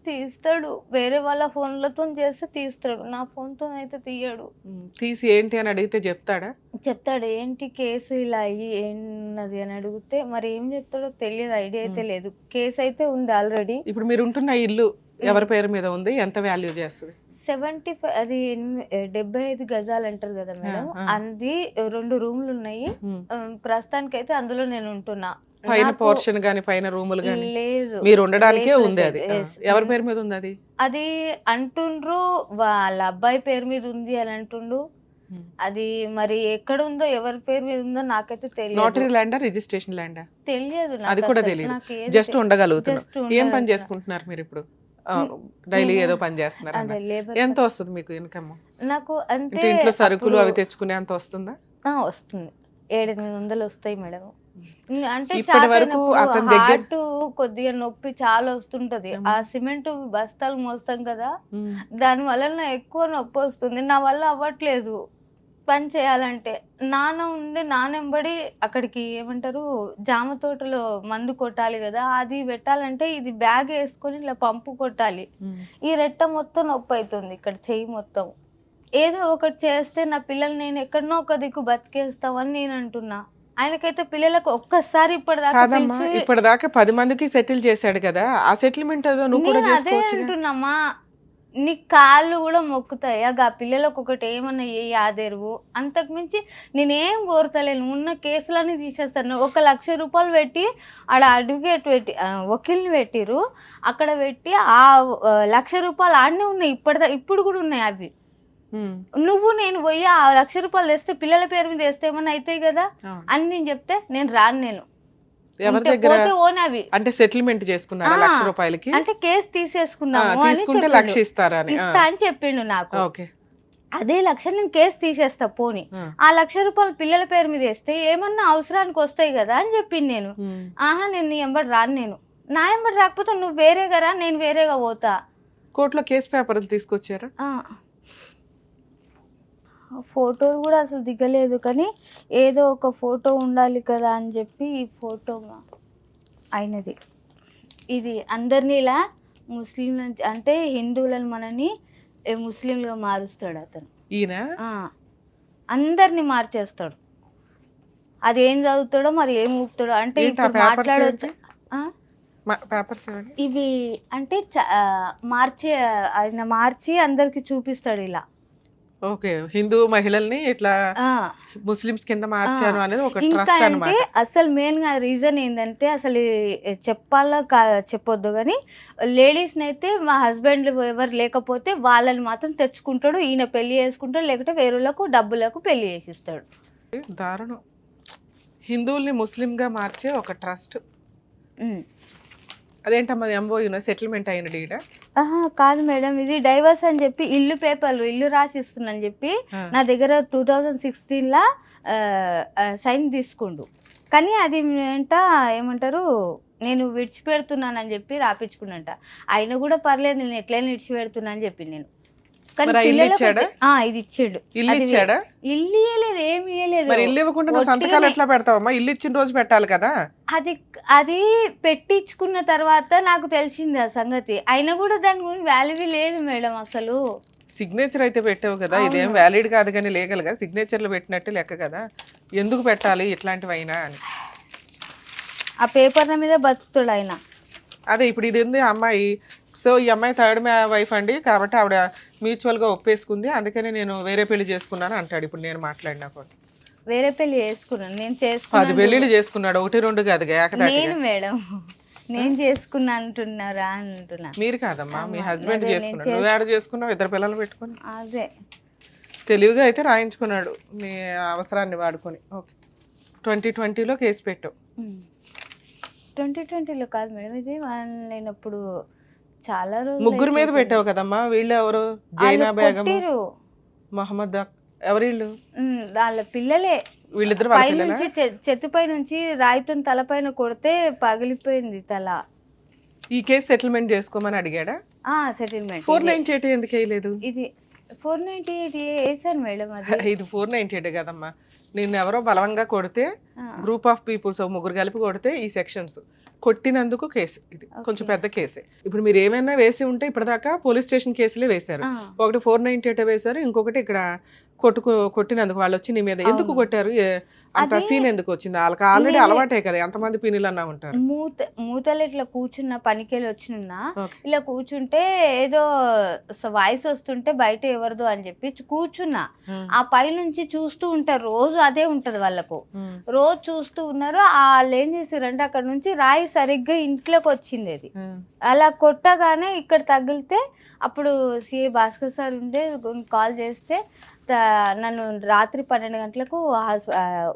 తీస్తాడు, వేరే వాళ్ళ ఫోన్లతో చేస్తే తీస్తాడు, నా ఫోన్తో అయితే తీయడు. తీసి ఏంటి అని అడిగితే చెప్తాడా? చెప్తాడు, ఏంటి కేసు ఇలా అయ్యి ఏన్నది అని అడిగితే మరి ఏం చెప్తాడో తెలియదు, ఐడియా అయితే లేదు. కేసు అయితే ఉంది ఆల్రెడీ. ఇప్పుడు మీరు ఉంటున్న ఇల్లు ఎవరి పేరు మీద ఉంది? ఎంత వాల్యూ చేస్తుంది? 75, అది 75 గజాలు అంటారు కదా మేడం. అది 2 రూమ్లు ఉన్నాయి. ప్రస్తుతానికి అయితే అందులో నేను ఉంటున్నా. పైన పోర్షన్ గాని పైన రూములు గాని లేదు, మీరు ఉండడానికే లేదు ఉంది. అది yes. ఎవరి పేరు మీద ఉంది? అది అది అంటుండ్రు వాళ్ళ అబ్బాయి పేరు మీద ఉంది అని అంటుండు. అది మరి ఎక్కడ ఉందో ఎవరి పేరు మీద ఉందో నాకైతే తెలియదు. నోటరీ ల్యాండా, రిజిస్ట్రేషన్ ల్యాండా తెలియదు, అది కూడా తెలియదు. జస్ట్ ఉండగలుగుతున్నారు. ఏం పని చేసుకుంటున్నారు మీరు ఇప్పుడు? డైలీ ఏదో పని చేస్తున్నారు. ఎంత వస్తుంది మీకు ఇన్కమ్? నాకు అంటే ఇంట్లో సరుకులు అవి తెచ్చుకునే అంత వస్తుందా? వస్తుంది, 700-800 వస్తాయి మేడం. అంటే ఇప్పటి వరకు అతని దగ్గర హార్ట్ కొద్దిగా నొప్పి చాలా వస్తుంటది. ఆ సిమెంట్ బస్తాలు మోస్తాం కదా, దాని వల్ల ఎక్కువ నొప్పి వస్తుంది. నా వల్ల అవ్వట్లేదు పని చేయాలంటే. నానెంబడి అక్కడికి ఏమంటారు జామ తోటలో మందు కొట్టాలి కదా, అది పెట్టాలంటే ఇది బ్యాగ్ వేసుకొని ఇలా పంపు కొట్టాలి. ఈ రెట్ట మొత్తం నొప్పి అవుతుంది, ఇక్కడ చెయ్యి మొత్తం. ఏదో ఒకటి చేస్తే నా పిల్లలు నేను ఎక్కడనో ఒక దిక్కు బతికేస్తామని నేను అంటున్నా. ఆయనకైతే పిల్లలకు ఒక్కసారి ఇప్పటిదాకా 10 మందికి సెటిల్ చేశాడు కదా, ఆ సెటిల్మెంట్ ఏదో నువ్వు కూడా చేసుకోవచ్చు. అంటున్నామా, నీ కాళ్ళు కూడా మొక్కుతాయి ఆ పిల్లలకు ఒకటి ఏమన్నా ఏ ఆదేరువు. అంతకు మించి నేనేం కోరతలేను. ఉన్న కేసులన్నీ తీసేస్తాను. 1 లక్ష రూపాయలు పెట్టి ఆడ అడ్వకేట్ పెట్టి వకీల్ని పెట్టిరు, అక్కడ పెట్టి ఆ 1 లక్ష రూపాయలు ఆడనే ఉన్నాయి. ఇప్పుడు కూడా ఉన్నాయి అవి. నేను పోయి ఆ 1 లక్ష రూపాయలు వేస్తే పిల్లల పేరు మీద వేస్తే ఏమన్నా అవుతాయి కదా అని నేను చెప్తే నేను రాను. నేను ఎవరి దగ్గర అంటే సెటిల్మెంట్ చేసుకున్నారా 1 లక్ష రూపాయలకి? అంటే కేసు తీసేసుకున్నాము, తీసుకుంటే 1 లక్ష ఇస్తా అని చెప్పిండు నాకు. అదే 1 లక్ష నేను కేసు తీసేస్తా పోని, ఆ 1 లక్ష రూపాయలు పిల్లల పేరు మీద వేస్తే ఏమన్నా అవసరానికి వస్తాయి కదా అని చెప్పింది. నేను నేను నీ ఎంబడి రాను. నేను నా ఎంబడి రాకపోతే నువ్వు వేరేగా రా, నేను వేరేగా పోతా. కోర్టులో కేసు పేపర్లు తీసుకొచ్చారా? ఫోటోలు కూడా అసలు దిగలేదు, కానీ ఏదో ఒక ఫోటో ఉండాలి కదా అని చెప్పి ఈ ఫోటో అయినది. ఇది అందరినీ ఇలా ముస్లింల అంటే హిందువులను మనని ముస్లింలుగా మారుస్తాడు అతను. ఈయన అందరినీ మార్చేస్తాడు. అది ఏం చదువుతాడో మరి ఏం ఊపుతాడో. అంటే ఇప్పుడు మాట్లాడచ్చు ఇవి అంటే ఆయన మార్చి అందరికి చూపిస్తాడు ఇలా. ఓకే, హిందూ మహిళల్ని ఇట్లా ముస్లిమ్స్ కింద మార్చాను అనేది ఒక ట్రస్ట్ అన్నమాట. అసలు మెయిన్ గా రీజన్ ఏంటంటే అసలు చెప్పొద్దు కానీ లేడీస్ అయితే మా హస్బెండ్ ఎవరు లేకపోతే వాళ్ళని మాత్రం తెచ్చుకుంటాడు, ఈయన పెళ్లి చేసుకుంటాడు, లేకపోతే వేరేలకు డబ్బులకు పెళ్లి చేసిస్తాడు. దారుణం. హిందువుల్ని ముస్లిం గా మార్చే ఒక ట్రస్ట్. అదేంటమ్మా ఎంఓయూ సెటిల్మెంట్ అయిన డీడా? కాదు మేడం, ఇది డైవర్స్ అని చెప్పి ఇల్లు రాసిస్తుందని చెప్పి నా దగ్గర 2016 సైన్ తీసుకుండు. కానీ అది ఏమంటారు నేను విడిచిపెడుతున్నానని చెప్పి రాపించుకున్నంట. అయినా కూడా పర్లేదు నేను ఎట్లయినా విడిచిపెడుతున్నా అని చెప్పి నేను. ఇది ఇచ్చాడు. ఇల్లు ఇచ్చాడా? ఇల్లు ఇవ్వలేదు, ఏమి ఇవ్వలేదు. మరి ఇల్లు ఇవ్వకుండా నువ్వు సంతకాలు ఎట్లా పెడతావమ్మా? ఇల్లు ఇచ్చిన రోజు పెట్టాలి కదా. అది పెట్టించుకున్న తర్వాత నాకు తెలిసింది ఆ సంగతి. అయినా కూడా దాని గురించి వాల్యూ లేదు మేడం. అసలు సిగ్నేచర్ అయితే పెట్టావు కదా, ఇదేం వ్యాలిడ్ కాదు కానీ లీగల్ గా సిగ్నేచర్లు పెట్టినట్టు లెక్క కదా. ఎందుకు పెట్టాలి ఇట్లాంటివి అయినా అని ఆ పేపర్ల మీద బతుకుతాడు ఆయన. అదే ఇప్పుడు ఇది ఉంది అమ్మాయి. సో ఈ అమ్మాయి థర్డ్ వైఫ్ అండి, కాబట్టి ఆవిడ మ్యూచువల్ గా ఒప్పేసుకుంది, అందుకని నేను వేరే పెళ్లి చేసుకున్నాను అంటాడు. ఇప్పుడు నేను మాట్లాడినా కూడా వేరే పెళ్లి చేసుకున్నాను, నేను 10 పెళ్లిళ్ళు చేసుకున్నాడు, 1-2 కాదు నేను మేడం. నేను చేసుకున్నా అంటున్నారా అంటున్నా. మీరు కాదమ్మా, మీ హస్బెండ్ చేసుకున్నాడు. నువ్వు యాడ్ చేసుకున్నావు 2 పిల్లలు పెట్టుకుని. అదే తెలివిగా అయితే రాయించుకున్నాడు నీ అవసరాన్ని వాడుకొని. ఓకే, 2020లో కేసు పెట్టావు. 2020లో కాదు మేడం, ఇది నేను అప్పుడు చాలా రోజులు ముగ్గురు మీద అయిపోతుంది. పెట్టావు కదమ్మా, వీళ్ళు ఎవరు? వాళ్ళు జైనా బేగం, కొట్టిర్రు. మహమ్మద్ ఎవరు వీళ్ళు? వాళ్ళ పిల్లలే. వీళ్ళిద్దరు వాళ్ళ పై పిల్లలా? నుంచి చెట్టుపై నుంచి రాయితో తలపైన కొడితే పగిలిపోయింది తల. ఈ కేసు సెటిల్మెంట్ చేసుకోమని అడిగాడా? సెటిల్మెంట్ 498 ఎందుకు వేయలేదు? ఇది 498 వేసాను మేడం. అది ఇది 498 కదమ్మా. నిన్ను ఎవరో బలవంగా కొడితే, ఆ, గ్రూప్ ఆఫ్ పీపుల్స్ ముగ్గురు కలిపి కొడితే ఈ సెక్షన్స్ కొట్టినందుకు కేసు. ఇది కొంచెం Okay. పెద్ద కేసే. ఇప్పుడు మీరు ఏమైనా వేసి ఉంటే ఇప్పటిదాకా పోలీస్ స్టేషన్ కేసులే వేశారు. ఆ. ఒకటి 498 వేశారు, ఇంకొకటి ఇక్కడ కొట్టినందుకు వాళ్ళు వచ్చి నీ మీద ఎందుకు అవును. కొట్టారు? అంత అది సీన్ ఎందుకు వచ్చింది? వాళ్ళకి ఆల్రెడీ నేను- అలవాటే కదా, ఎంతమంది పిన్నులు అన్నా ఉంటారు. మూతలు ఇట్లా కూర్చున్న పనికెళ్ళి వచ్చిన Okay. ఇలా కూర్చుంటే ఏదో వాయిస్ వస్తుంటే బయట ఎవరిదో అని చెప్పి కూర్చున్నా. ఆ పై నుంచి చూస్తూ ఉంటారు, రోజు అదే ఉంటది వాళ్ళకు. రోజు చూస్తూ ఉన్నారు. వాళ్ళు ఏం చేసారంటే అక్కడ నుంచి రాయి సరిగ్గా ఇంట్లోకి వచ్చింది. అది అలా కొట్టగానే ఇక్కడ తగిలితే అప్పుడు సిఐ భాస్కర్ సార్ ఉండే కాల్ చేస్తే నన్ను రాత్రి 12 గంటలకు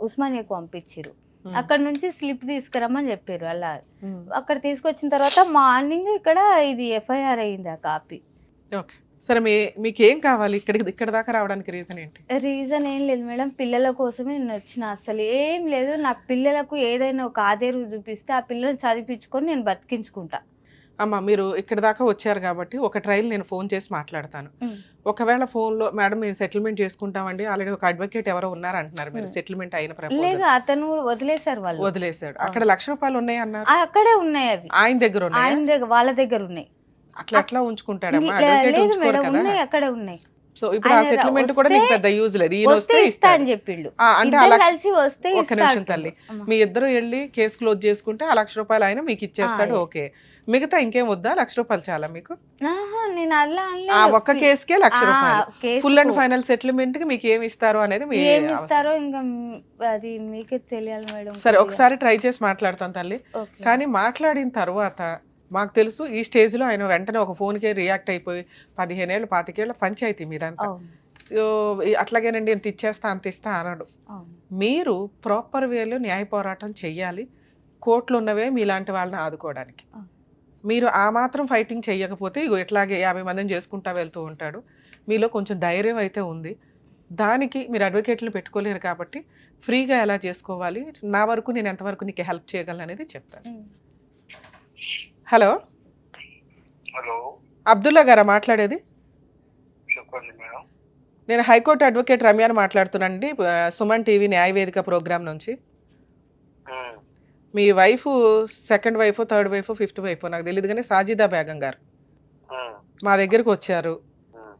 ఉస్మానియాకు పంపించారు. అక్కడ నుంచి స్లిప్ తీసుకురమ్మని చెప్పారు. అలా అక్కడ తీసుకొచ్చిన తర్వాత మార్నింగ్ ఇక్కడ ఇది ఎఫ్ఐఆర్ అయింది ఆ కాపీ. ఓకే, సరే మీకేం కావాలి? ఇక్కడ దాకా రావడానికి రీజన్ ఏంటి? రీజన్ ఏం లేదు మేడం, పిల్లల కోసమే నేను వచ్చిన. అసలు ఏం లేదు, నాకు పిల్లలకు ఏదైనా ఒక ఆదేరు చూపిస్తే ఆ పిల్లల్ని చదివించుకొని నేను బతికించుకుంటా. అమ్మ, మీరు ఇక్కడ దాకా వచ్చారు కాబట్టి ఒక ట్రయల్ నేను ఫోన్ చేసి మాట్లాడతాను. ఒకవేళ ఫోన్లో మేడం మేము సెటిల్మెంట్ చేసుకుంటామండి, ఆల్రెడీ ఒక అడ్వకేట్ ఎవరో ఉన్నారు అంటున్నారు, మీరు సెటిల్మెంట్ అయిన లేదు, ప్రపోజల్ అతను వదిలేశారు. వాళ్ళు వదిలేశాడు. అక్కడ ₹1,00,000 ఉన్నాయి అన్నారు, అక్కడే ఉన్నాయి. అవి ఆయన దగ్గర ఉన్నాయి. ఆయన దగ్గర, వాళ్ళ దగ్గర ఉన్నాయి. అట్లా ఎట్లా ఉంచుకుంటాడమ్మా? లేదు అడ్వకేట్ ఉంచుకోరు మేడం, కదా. ఉన్నాయి, అక్కడే ఉన్నాయి. సో ఇప్పుడు ఆ ఆయన సెటిల్మెంట్ కూడా వస్తే- నీకు పెద్ద యూజ్ లేదు. ఈయన వస్తే వస్తే ఇస్తా ఇస్తాడు. అని చెప్పిండు. అంటే ఇద్దరు ఆ కలిసి వస్తే ఒక్క ఇస్తా నిమిషం అంటుండు. తల్లి, అమ్మ. మీ ఇద్దరు వెళ్ళి కేసు క్లోజ్ చేసుకుంటే ఆ ₹1,00,000 ఆయన మీకు ఇచ్చేస్తాడు. ఆ, ఓకే, మిగతా ఇంకేం వద్దా? ₹1,00,000 చాలా మీకు? ఆహా, నేను అలా ఆ అనలేదు. ఒక్క కేసుకే ₹1,00,000. కేసుకు ఫుల్ అండ్ ఫైనల్ సెటిల్మెంట్ కి మీకు ఏమి ఇస్తారు అనేది మీ ఏమి అవసరం. ఇస్తారో ఇంకా అది మీకే తెలియాలి మేడం. సరే, ఒకసారి ట్రై చేసి మాట్లాడతాను తల్లి. ఓకే. కానీ మాట్లాడిన తర్వాత మాకు తెలుసు ఈ స్టేజ్ లో ఆయన వెంటనే ఒక ఫోన్ కి రియాక్ట్ అయిపోయి 15 ఏళ్ళు 25 ఏళ్ళ పంచాయతీ మీదంతా. అవును, సో అట్లాగేనండి ఇంత ఇచ్చేస్తా అంత ఇస్తా అనడు. అవును. మీరు ప్రాపర్ వేలో న్యాయ పోరాటం చెయ్యాలి. కోర్టులు ఉన్నవే మీలాంటి వాళ్ళని ఆదుకోవడానికి. అవును. మీరు ఆ మాత్రం ఫైటింగ్ చెయ్యకపోతే ఇగో ఇట్లాగే 50 మందిని చేసుకుంటా వెళ్తూ ఉంటాడు. మీలో కొంచెం ధైర్యం అయితే ఉంది. దానికి మీరు అడ్వకేట్లు పెట్టుకోలేరు కాబట్టి ఫ్రీగా ఎలా చేసుకోవాలి, నా వరకు నేను ఎంతవరకు నీకు హెల్ప్ చేయగలను అనేది చెప్తాను. ఉమ్. హలో, హలో, అబ్దుల్లా గారా మాట్లాడేది? చెప్పండి మేడం. నేను హైకోర్టు అడ్వకేట్ రమ్యాని మాట్లాడుతున్నానండి, సుమన్ టీవీ న్యాయవేదిక ప్రోగ్రామ్ నుంచి. మీ wife second wife, third wife, fifth wife నాకు తెలియదు కానీ సాజిదా బేగం గారు మా దగ్గరకు వచ్చారు.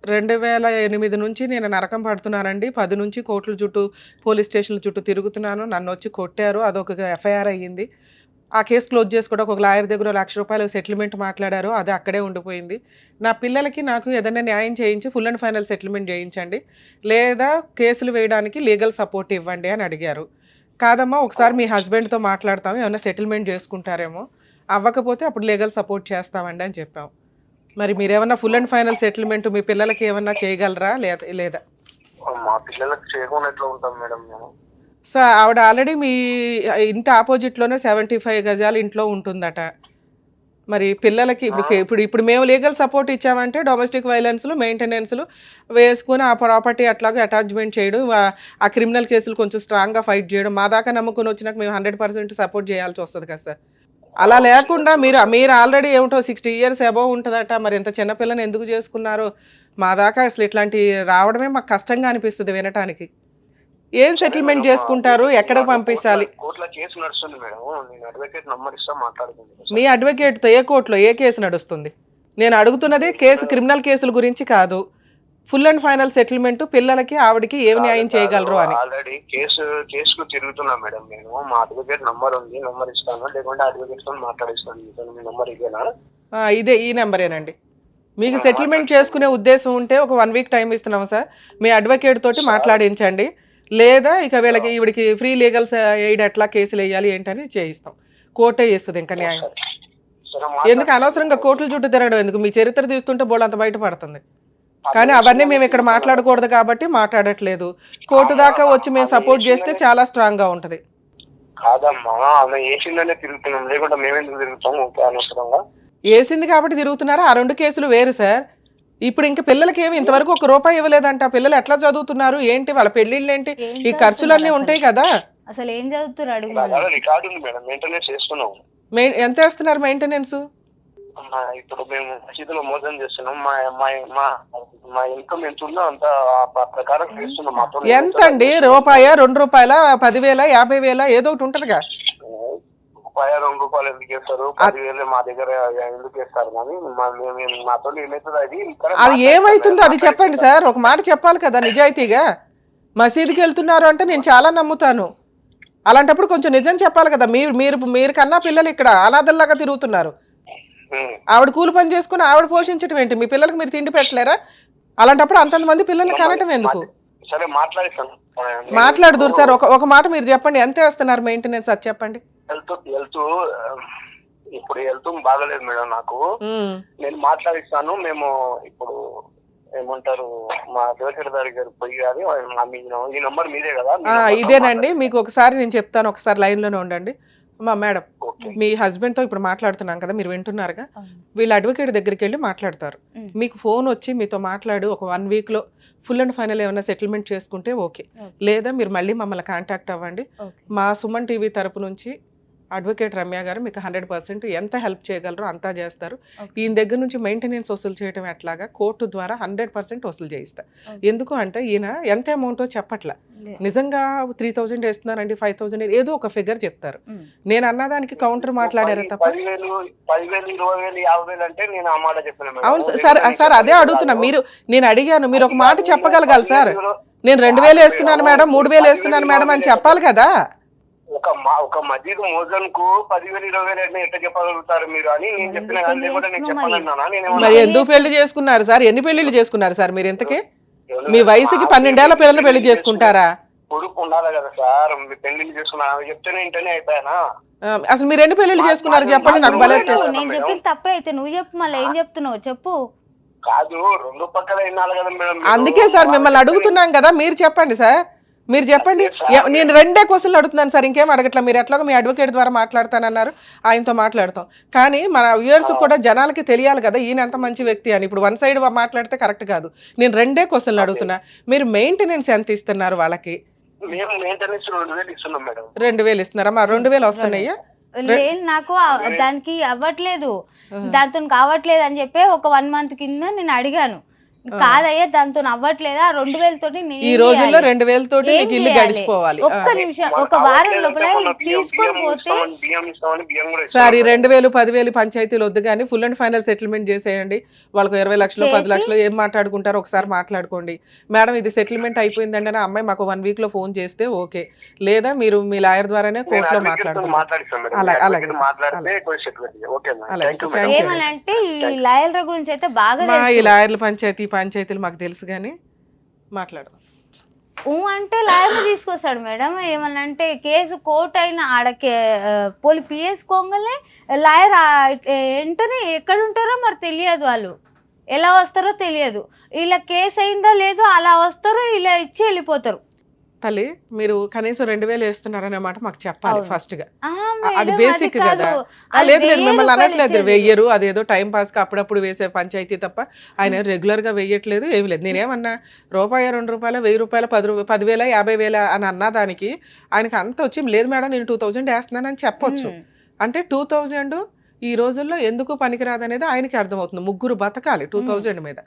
2008 నుంచి నేను నరకం పడుతున్నానండి, 10 నుంచి కోర్టుల చుట్టూ పోలీస్ స్టేషన్ల చుట్టూ తిరుగుతున్నాను, నన్ను వచ్చి కొట్టారు, అదొక ఎఫ్ఐఆర్ అయ్యింది. ఆ కేసు క్లోజ్ చేసుకోవడం ఒక లాయర్ దగ్గర ₹1,00,000 సెటిల్మెంట్ మాట్లాడారు, అది అక్కడే ఉండిపోయింది. నా పిల్లలకి నాకు ఏదైనా న్యాయం చేయించి ఫుల్ అండ్ ఫైనల్ సెటిల్మెంట్ చేయించండి, లేదా కేసులు వేయడానికి లీగల్ సపోర్ట్ ఇవ్వండి అని అడిగారు. కాదమ్మా, ఒకసారి మీ హస్బెండ్తో మాట్లాడతాము, ఏమైనా సెటిల్మెంట్ చేసుకుంటారేమో, అవ్వకపోతే అప్పుడు లీగల్ సపోర్ట్ చేస్తామండి అని చెప్పాం. మరి మీరేమన్నా ఫుల్ అండ్ ఫైనల్ సెటిల్మెంట్ మీ పిల్లలకి ఏమన్నా చేయగలరా లేదా? మా పిల్లలకు చేయకుండా ఎట్లా ఉంటాం మేడం మేము? సో ఆవిడ ఆల్రెడీ మీ ఇంటి ఆపోజిట్లోనే 75 గజాలు ఇంట్లో ఉంటుందట. మరి పిల్లలకి ఇప్పుడు మేము లీగల్ సపోర్ట్ ఇచ్చామంటే డొమెస్టిక్ వైలెన్స్లు మెయింటెనెన్స్లు వేసుకుని ఆ ప్రాపర్టీ అట్లాగే అటాచ్మెంట్ చేయడం, ఆ క్రిమినల్ కేసులు కొంచెం స్ట్రాంగ్గా ఫైట్ చేయడం, మా దాకా నమ్ముకొని వచ్చినాక మేము 100% సపోర్ట్ చేయాల్సి వస్తుంది కదా సార్. అలా లేకుండా మీరు ఆల్రెడీ ఏమిటో 60 years అబోవ్ ఉంటుందట, మరి ఇంత చిన్నపిల్లని ఎందుకు చేసుకున్నారు? మా దాకా అసలు ఇట్లాంటి రావడమే మాకు కష్టంగా అనిపిస్తుంది వినటానికి. ఏం సెటిల్మెంట్ చేసుకుంటారు, ఎక్కడికి పంపించాలి? కోర్టులో కేసు నడుస్తుంది మేడం, నేను అడ్వకేట్ నంబర్ ఇస్తా మాట్లాడుకుంటాను. మీ అడ్వకేట్తో ఏ కోర్టులో ఏ కేసు నడుస్తుంది? నేను అడుగుతున్నది కేసు, క్రిమినల్ కేసుల గురించి కాదు, ఫుల్ అండ్ ఫైనల్ సెటిల్మెంట్ పిల్లలకి ఆవిడకి ఏం న్యాయం చేయగలరు అని. ఆల్రెడీ కేసుకు తిరుగుతున్నా మేడం నేను. మా అడ్వకేట్ నంబర్ ఉంది, నంబర్ ఇస్తాను, లేకుంటే అడ్వకేట్ తో మాట్లాడిస్తాను. మీ నంబర్ ఇదేనా? ఇదే, ఈ నెంబరేనండి. మీకు సెటిల్మెంట్ చేసుకునే ఉద్దేశం ఉంటే ఒక 1 week టైం ఇస్తున్నాం సార్, మీ అడ్వకేట్ తోటి మాట్లాడించండి, లేదా ఇక ఈవిడికి ఫ్రీ లీగల్ ఎయిడ్ ఎట్లా కేసులు వేయాలి ఏంటని చేయిస్తాం. కోర్టే చేస్తుంది ఇంకా న్యాయం. ఎందుకు అనవసరంగా కోర్టుల చుట్టూ తిరగడం ఎందుకు? మీ చరిత్ర తీస్తుంటే బోళ్ళు అంత బయటపడుతుంది. కానీ అవన్నీ మేము ఇక్కడ మాట్లాడకూడదు కాబట్టి మాట్లాడట్లేదు. కోర్టు దాకా వచ్చి మేము సపోర్ట్ చేస్తే చాలా స్ట్రాంగ్ గా ఉంటది. కాదమ్మా, ఆమె ఏసిందనే తిరుగుతున్నాం, లేకుంటే మేమెందుకు తిరుగుతాం అనవసరంగా? వేసింది కాబట్టి తిరుగుతున్నారా? ఆ 2 కేసులు వేరు సార్. ఇప్పుడు ఇంకా పిల్లలకి ఏమి ఇంతవరకు ₹1 ఇవ్వలేదంట. పిల్లలు ఎట్లా చదువుతున్నారు ఏంటి, వాళ్ళ పెళ్లిళ్ళు ఏంటి, ఏం ఈ ఖర్చులన్నీ చదువుతున్నారు ఉంటాయి కదా. అసలు ఏం చదువుతున్నారు అడుగు అలా రికార్డు ఉంది మేడం, మెయింటెనెన్స్ చేస్తున్నాం. ఎంత వేస్తున్నారు మెయింటెనెన్స్? ఇప్పుడు మేము మసీదులో మోసం చేస్తున్నాం. మా మా మా మా ఇన్కమ్ ఎంత ఉందో అంత ఆ ప్రకారం చేస్తున్నాం. ఎంత అండి? రూపాయ, ₹2, 10,000, 50,000 ఏదో ఒకటి ఉంటదిగా. ₹2 ఎందుకు వేస్తారు? 10,000 మా దగ్గర ఎందుకు వేస్తారు? కానీ మాతో ఏమవుతుంది అది ఏమైతుందో అది చెప్పండి సార్. ఒక మాట చెప్పాలి కదా నిజాయితీగా. మసీదుకి వెళ్తున్నారు అంటే నేను చాలా నమ్ముతాను. అలాంటప్పుడు కొంచెం నిజం చెప్పాలి కదా. మీరు కన్నా పిల్లలు ఇక్కడ అనాథల్లాగా తిరుగుతున్నారు. ఆవిడ కూలి పని చేసుకుని ఆవిడ పోషించడం ఏంటి? మీ పిల్లలకి మీరు తిండి పెట్టలేరా? అలాంటప్పుడు అంతమంది పిల్లల్ని కనటం ఎందుకు? సరే మాట్లాడిస్తాను. మాట్లాడుదురు సార్. ఒక మాట మీరు చెప్పండి, ఎంత వేస్తున్నారు మెయింటెనెన్స్ అది చెప్పండి. ఇప్పుడు హెల్త్ బాగలేదు మేడం నాకు. నేను మాట్లాడిస్తాను. మేము ఇప్పుడు ఏమంటారు మా దేవచరదారి గారు పోయి గారి ఈ నంబర్ మీదే కదా? ఇదేనండి. మీకు ఒకసారి నేను చెప్తాను, ఒకసారి లైన్ లోనే ఉండండి. మేడం, మీ హస్బెండ్ తో ఇప్పుడు మాట్లాడుతున్నాం కదా, మీరు వింటున్నారుగా. వీళ్ళ అడ్వకేట్ దగ్గరికి వెళ్ళి మాట్లాడతారు. మీకు ఫోన్ వచ్చి మీతో మాట్లాడు ఒక 1 week లో ఫుల్ అండ్ ఫైనల్ ఏమైనా సెటిల్మెంట్ చేసుకుంటే ఓకే. లేదా మీరు మళ్ళీ మమ్మల్ని కాంటాక్ట్ అవ్వండి. మా సుమన్ టీవీ తరపు నుంచి అడ్వకేట్ రమ్య గారు మీకు 100% ఎంత హెల్ప్ చేయగలరో అంతా చేస్తారు. ఈయన దగ్గర నుంచి మెయింటెనెన్స్ వసూలు చేయడం ఎట్లాగా కోర్టు ద్వారా 100% వసూలు చేయిస్తారు. ఎందుకు అంటే ఈయన ఎంత అమౌంటో చెప్పట్లా. నిజంగా 3,000 వేస్తున్నారండి, 5,000 ఏదో ఒక ఫిగర్ చెప్తారు. నేను అన్నదానికి కౌంటర్ మాట్లాడారు తప్ప. 10,000, 20,000, 50,000 అంటే నేను ఆ మాట చెప్పాను. అవును సార్, అదే అడుగుతున్నా. నేను అడిగాను, మీరు ఒక మాట చెప్పగలగాలి సార్. నేను 2,000 వేస్తున్నాను మేడం, 3,000 వేస్తున్నాను మేడం అని చెప్పాలి కదా. ఒక మసీదు మోజన్ కు 10,000, 20,000 ఎట్లా చెప్పగలుగుతారు మీరు అని నేను చెప్పిన. నేను చెప్పాలన్నా మరి ఎందుకు పెళ్లి చేసుకున్నారు సార్? ఎన్ని పెళ్లిళ్ళు చేసుకున్నారు సార్ మీరు? ఇంతకీ మీ వయసుకి 12 ఏళ్ల పిల్లల్ని పెళ్లి చేసుకుంటారా? కొడుకు ఉండాలి కదా సార్. మీ పెళ్లిళ్ళు చేసుకున్నా చెప్తేనే ఇంటనే అయిపోయానా? అసలు మీరు ఎన్ని పెళ్లిళ్ళు చేసుకున్నారు చెప్పండి నాకు. నేను చెప్పింది తప్పే అయితే నువ్వు చెప్పు, మళ్ళీ ఏం చెప్తున్నావు చెప్పు. కాదు, 2 పక్కల వినాలి కదా మేడం. అందుకే సార్ మిమ్మల్ని అడుగుతున్నాం కదా, మీరు చెప్పండి సార్. మీరు చెప్పండి. నేను 2 క్వశ్చన్లు అడుగుతున్నాను సార్, ఇంకేం అడగట్లా. మీరు ఎట్లాగో మీ అడ్వకేట్ ద్వారా మాట్లాడతానన్నారు, ఆయనతో మాట్లాడతాం. కానీ మన వ్యూయర్స్ కూడా జనాలకి తెలియాలి కదా ఈయన ఎంత మంచి వ్యక్తి అని. ఇప్పుడు 1 side మాట్లాడితే కరెక్ట్ కాదు. నేను 2 క్వశ్చన్లు అడుగుతున్నా. మీరు మెయింటెనెన్స్ ఎంత ఇస్తున్నారు వాళ్ళకి? 2,000 ఇస్తున్నారా? మా 2,000 వస్తున్నాయ్యా? లేదు, నాకు దానికి అవ్వట్లేదు, దాంతో కావట్లేదు అని చెప్పి ఒక 1 month కింద నేను అడిగాను. కాదయ్యా దాంతో అవ్వట్లేదా, 2,000 తోటి ఈ రోజుల్లో 2,000 తోటి నీకు ఇల్లు గడిచిపోవాలి. ఒక్క నిమిషం, ఒక వారం లోపల తీసుకొని పోతే సార్ ఈ 2,000, 10,000 పంచాయతీలు వద్దు కానీ ఫుల్ అండ్ ఫైనల్ సెటిల్మెంట్ చేసేయండి. వాళ్ళకు 20 లక్షలు, 10 లక్షలు ఏం మాట్లాడుకుంటారో ఒకసారి మాట్లాడుకోండి. మేడం ఇది సెటిల్మెంట్ అయిపోయిందండి అని అమ్మాయి మాకు 1 week లో ఫోన్ చేస్తే ఓకే. లేదా మీరు మీ లాయర్ ద్వారానే కోర్టులో మాట్లాడుకుంటారు. అలాగే ఏమనంటే ఈ లాయర్ల గురించి అయితే బాగా ఈ లాయర్ల పంచాయతీలు మాకు తెలుసు కానీ మాట్లాడదాం. అంటే లాయర్ తీసుకొస్తాడు మేడం. ఏమనంటే కేసు కోర్టు అయినా ఆడకే పిఎస్ కోంగలే లాయర్ వెంటనే ఎక్కడ ఉంటారో మరి తెలియదు, వాళ్ళు ఎలా వస్తారో తెలియదు. ఇలా కేసు అయిందో లేదో అలా వస్తారో ఇలా ఇచ్చి వెళ్ళిపోతారు. తల్లి మీరు కనీసం 2,000 వేస్తున్నారనే మాట మాకు చెప్పాలి ఫస్ట్ గా. అది బేసిక్ కదా. లేదు మిమ్మల్ని అనట్లేదు, వెయ్యరు అదేదో టైం పాస్ కి అప్పుడప్పుడు వేసే పంచాయతీ తప్ప ఆయన రెగ్యులర్ గా వేయట్లేదు, ఏమి లేదు. నేనేమన్నా ₹1, ₹2, ₹1,000, ₹10,000, ₹50,000 అని అన్నా దానికి ఆయనకి అంత వచ్చి లేదు మేడం నేను 2,000 వేస్తున్నానని చెప్పొచ్చు. అంటే 2,000 ఈ రోజుల్లో ఎందుకు పనికిరాదు అనేది ఆయనకి అర్థమవుతుంది. 3 బతకాలి 2,000 మీద.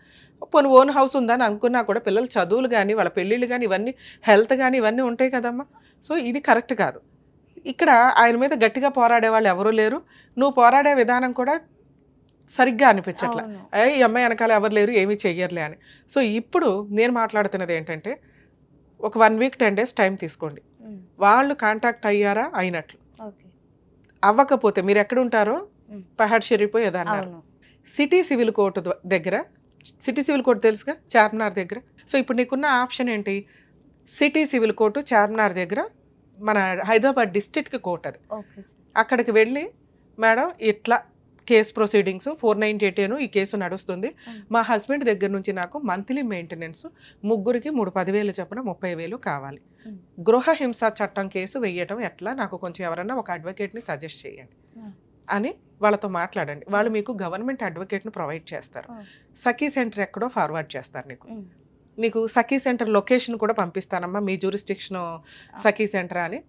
పోనీ ఓన్ హౌస్ ఉందని అనుకున్నా కూడా పిల్లల చదువులు కానీ వాళ్ళ పెళ్ళిళ్ళు కానీ ఇవన్నీ హెల్త్ కానీ ఇవన్నీ ఉంటాయి కదమ్మా. సో ఇది కరెక్ట్ కాదు. ఇక్కడ ఆయన మీద గట్టిగా పోరాడే వాళ్ళు ఎవరూ లేరు. నువ్వు పోరాడే విధానం కూడా సరిగ్గా అనిపించట్లే. ఈ అమ్మాయి వెనకాల ఎవరు లేరు, ఏమీ చెయ్యర్లే అని. సో ఇప్పుడు నేను మాట్లాడుతున్నది ఏంటంటే ఒక 1 week 10 days టైం తీసుకోండి. వాళ్ళు కాంటాక్ట్ అయ్యారా అయినట్లు, అవ్వకపోతే మీరు ఎక్కడ ఉంటారో Pahad Sharif ఏదన్నారు city civil court దగ్గర. సిటీ సివిల్ కోర్టు తెలుసుగా, చార్మినార్ దగ్గర. సో ఇప్పుడు నీకున్న ఆప్షన్ ఏంటి? సిటీ సివిల్ కోర్టు చార్మినార్ దగ్గర మన హైదరాబాద్ డిస్ట్రిక్ట్ కోర్టు అది. అక్కడికి వెళ్ళి మేడం ఇట్లా కేసు ప్రొసీడింగ్స్ 498 ఈ కేసు నడుస్తుంది. మా హస్బెండ్ దగ్గర నుంచి నాకు మంత్లీ మెయింటెనెన్స్ 3కి 10,000 చొప్పున 30,000 కావాలి. గృహ హింస చట్టం కేసు వేయటం ఎట్లా, నాకు కొంచెం ఎవరన్నా ఒక అడ్వకేట్ని సజెస్ట్ చేయండి. అని వాళ్ళతో మాట్లాడండి. వాళ్ళు మీకు గవర్నమెంట్ అడ్వకేట్ను ప్రొవైడ్ చేస్తారు. ఆ. సఖీ సెంటర్ ఎక్కడో ఫార్వర్డ్ చేస్తారు నీకు. ఉమ్. నీకు సఖీ సెంటర్ లొకేషన్ కూడా పంపిస్తానమ్మా, మీ జ్యూరిస్డిక్షన్ సఖీ సెంటర్ అని.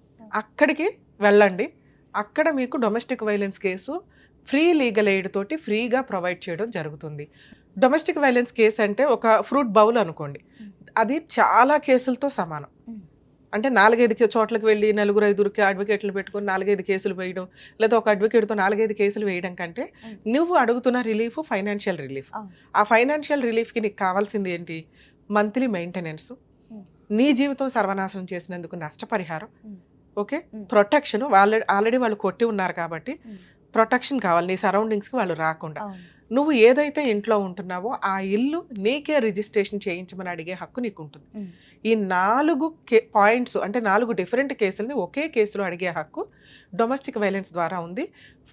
అక్కడికి వెళ్ళండి. అక్కడ మీకు domestic violence case free legal aid తోటి ఫ్రీగా ప్రొవైడ్ చేయడం జరుగుతుంది. డొమెస్టిక్ వైలెన్స్ కేసు అంటే ఒక ఫ్రూట్ బౌల్ అనుకోండి, అది చాలా కేసులతో సమానం. అంటే 4-5 చోట్లకి వెళ్ళి 4-5 అడ్వకేట్లు పెట్టుకొని 4-5 కేసులు వేయడం, లేదా ఒక అడ్వకేట్తో 4-5 కేసులు వేయడం కంటే నువ్వు అడుగుతున్న రిలీఫ్ ఫైనాన్షియల్ రిలీఫ్. ఆ ఫైనాన్షియల్ రిలీఫ్కి నీకు కావాల్సింది ఏంటి? మంత్లీ మెయింటెనెన్స్, నీ జీవితం సర్వనాశనం చేసినందుకు నష్టపరిహారం, ఓకే, ప్రొటెక్షన్. ఆల్రెడీ వాళ్ళు కొట్టి ఉన్నారు కాబట్టి ప్రొటెక్షన్ కావాలి, నీ సరౌండింగ్స్కి వాళ్ళు రాకుండా. నువ్వు ఏదైతే ఇంట్లో ఉంటున్నావో ఆ ఇల్లు నీకే రిజిస్ట్రేషన్ చేయించమని అడిగే హక్కు నీకు ఉంటుంది. ఈ 4 పాయింట్స్ అంటే 4 డిఫరెంట్ కేసులని ఒకే కేసులో అడిగే హక్కు డొమెస్టిక్ వైలెన్స్ ద్వారా ఉంది.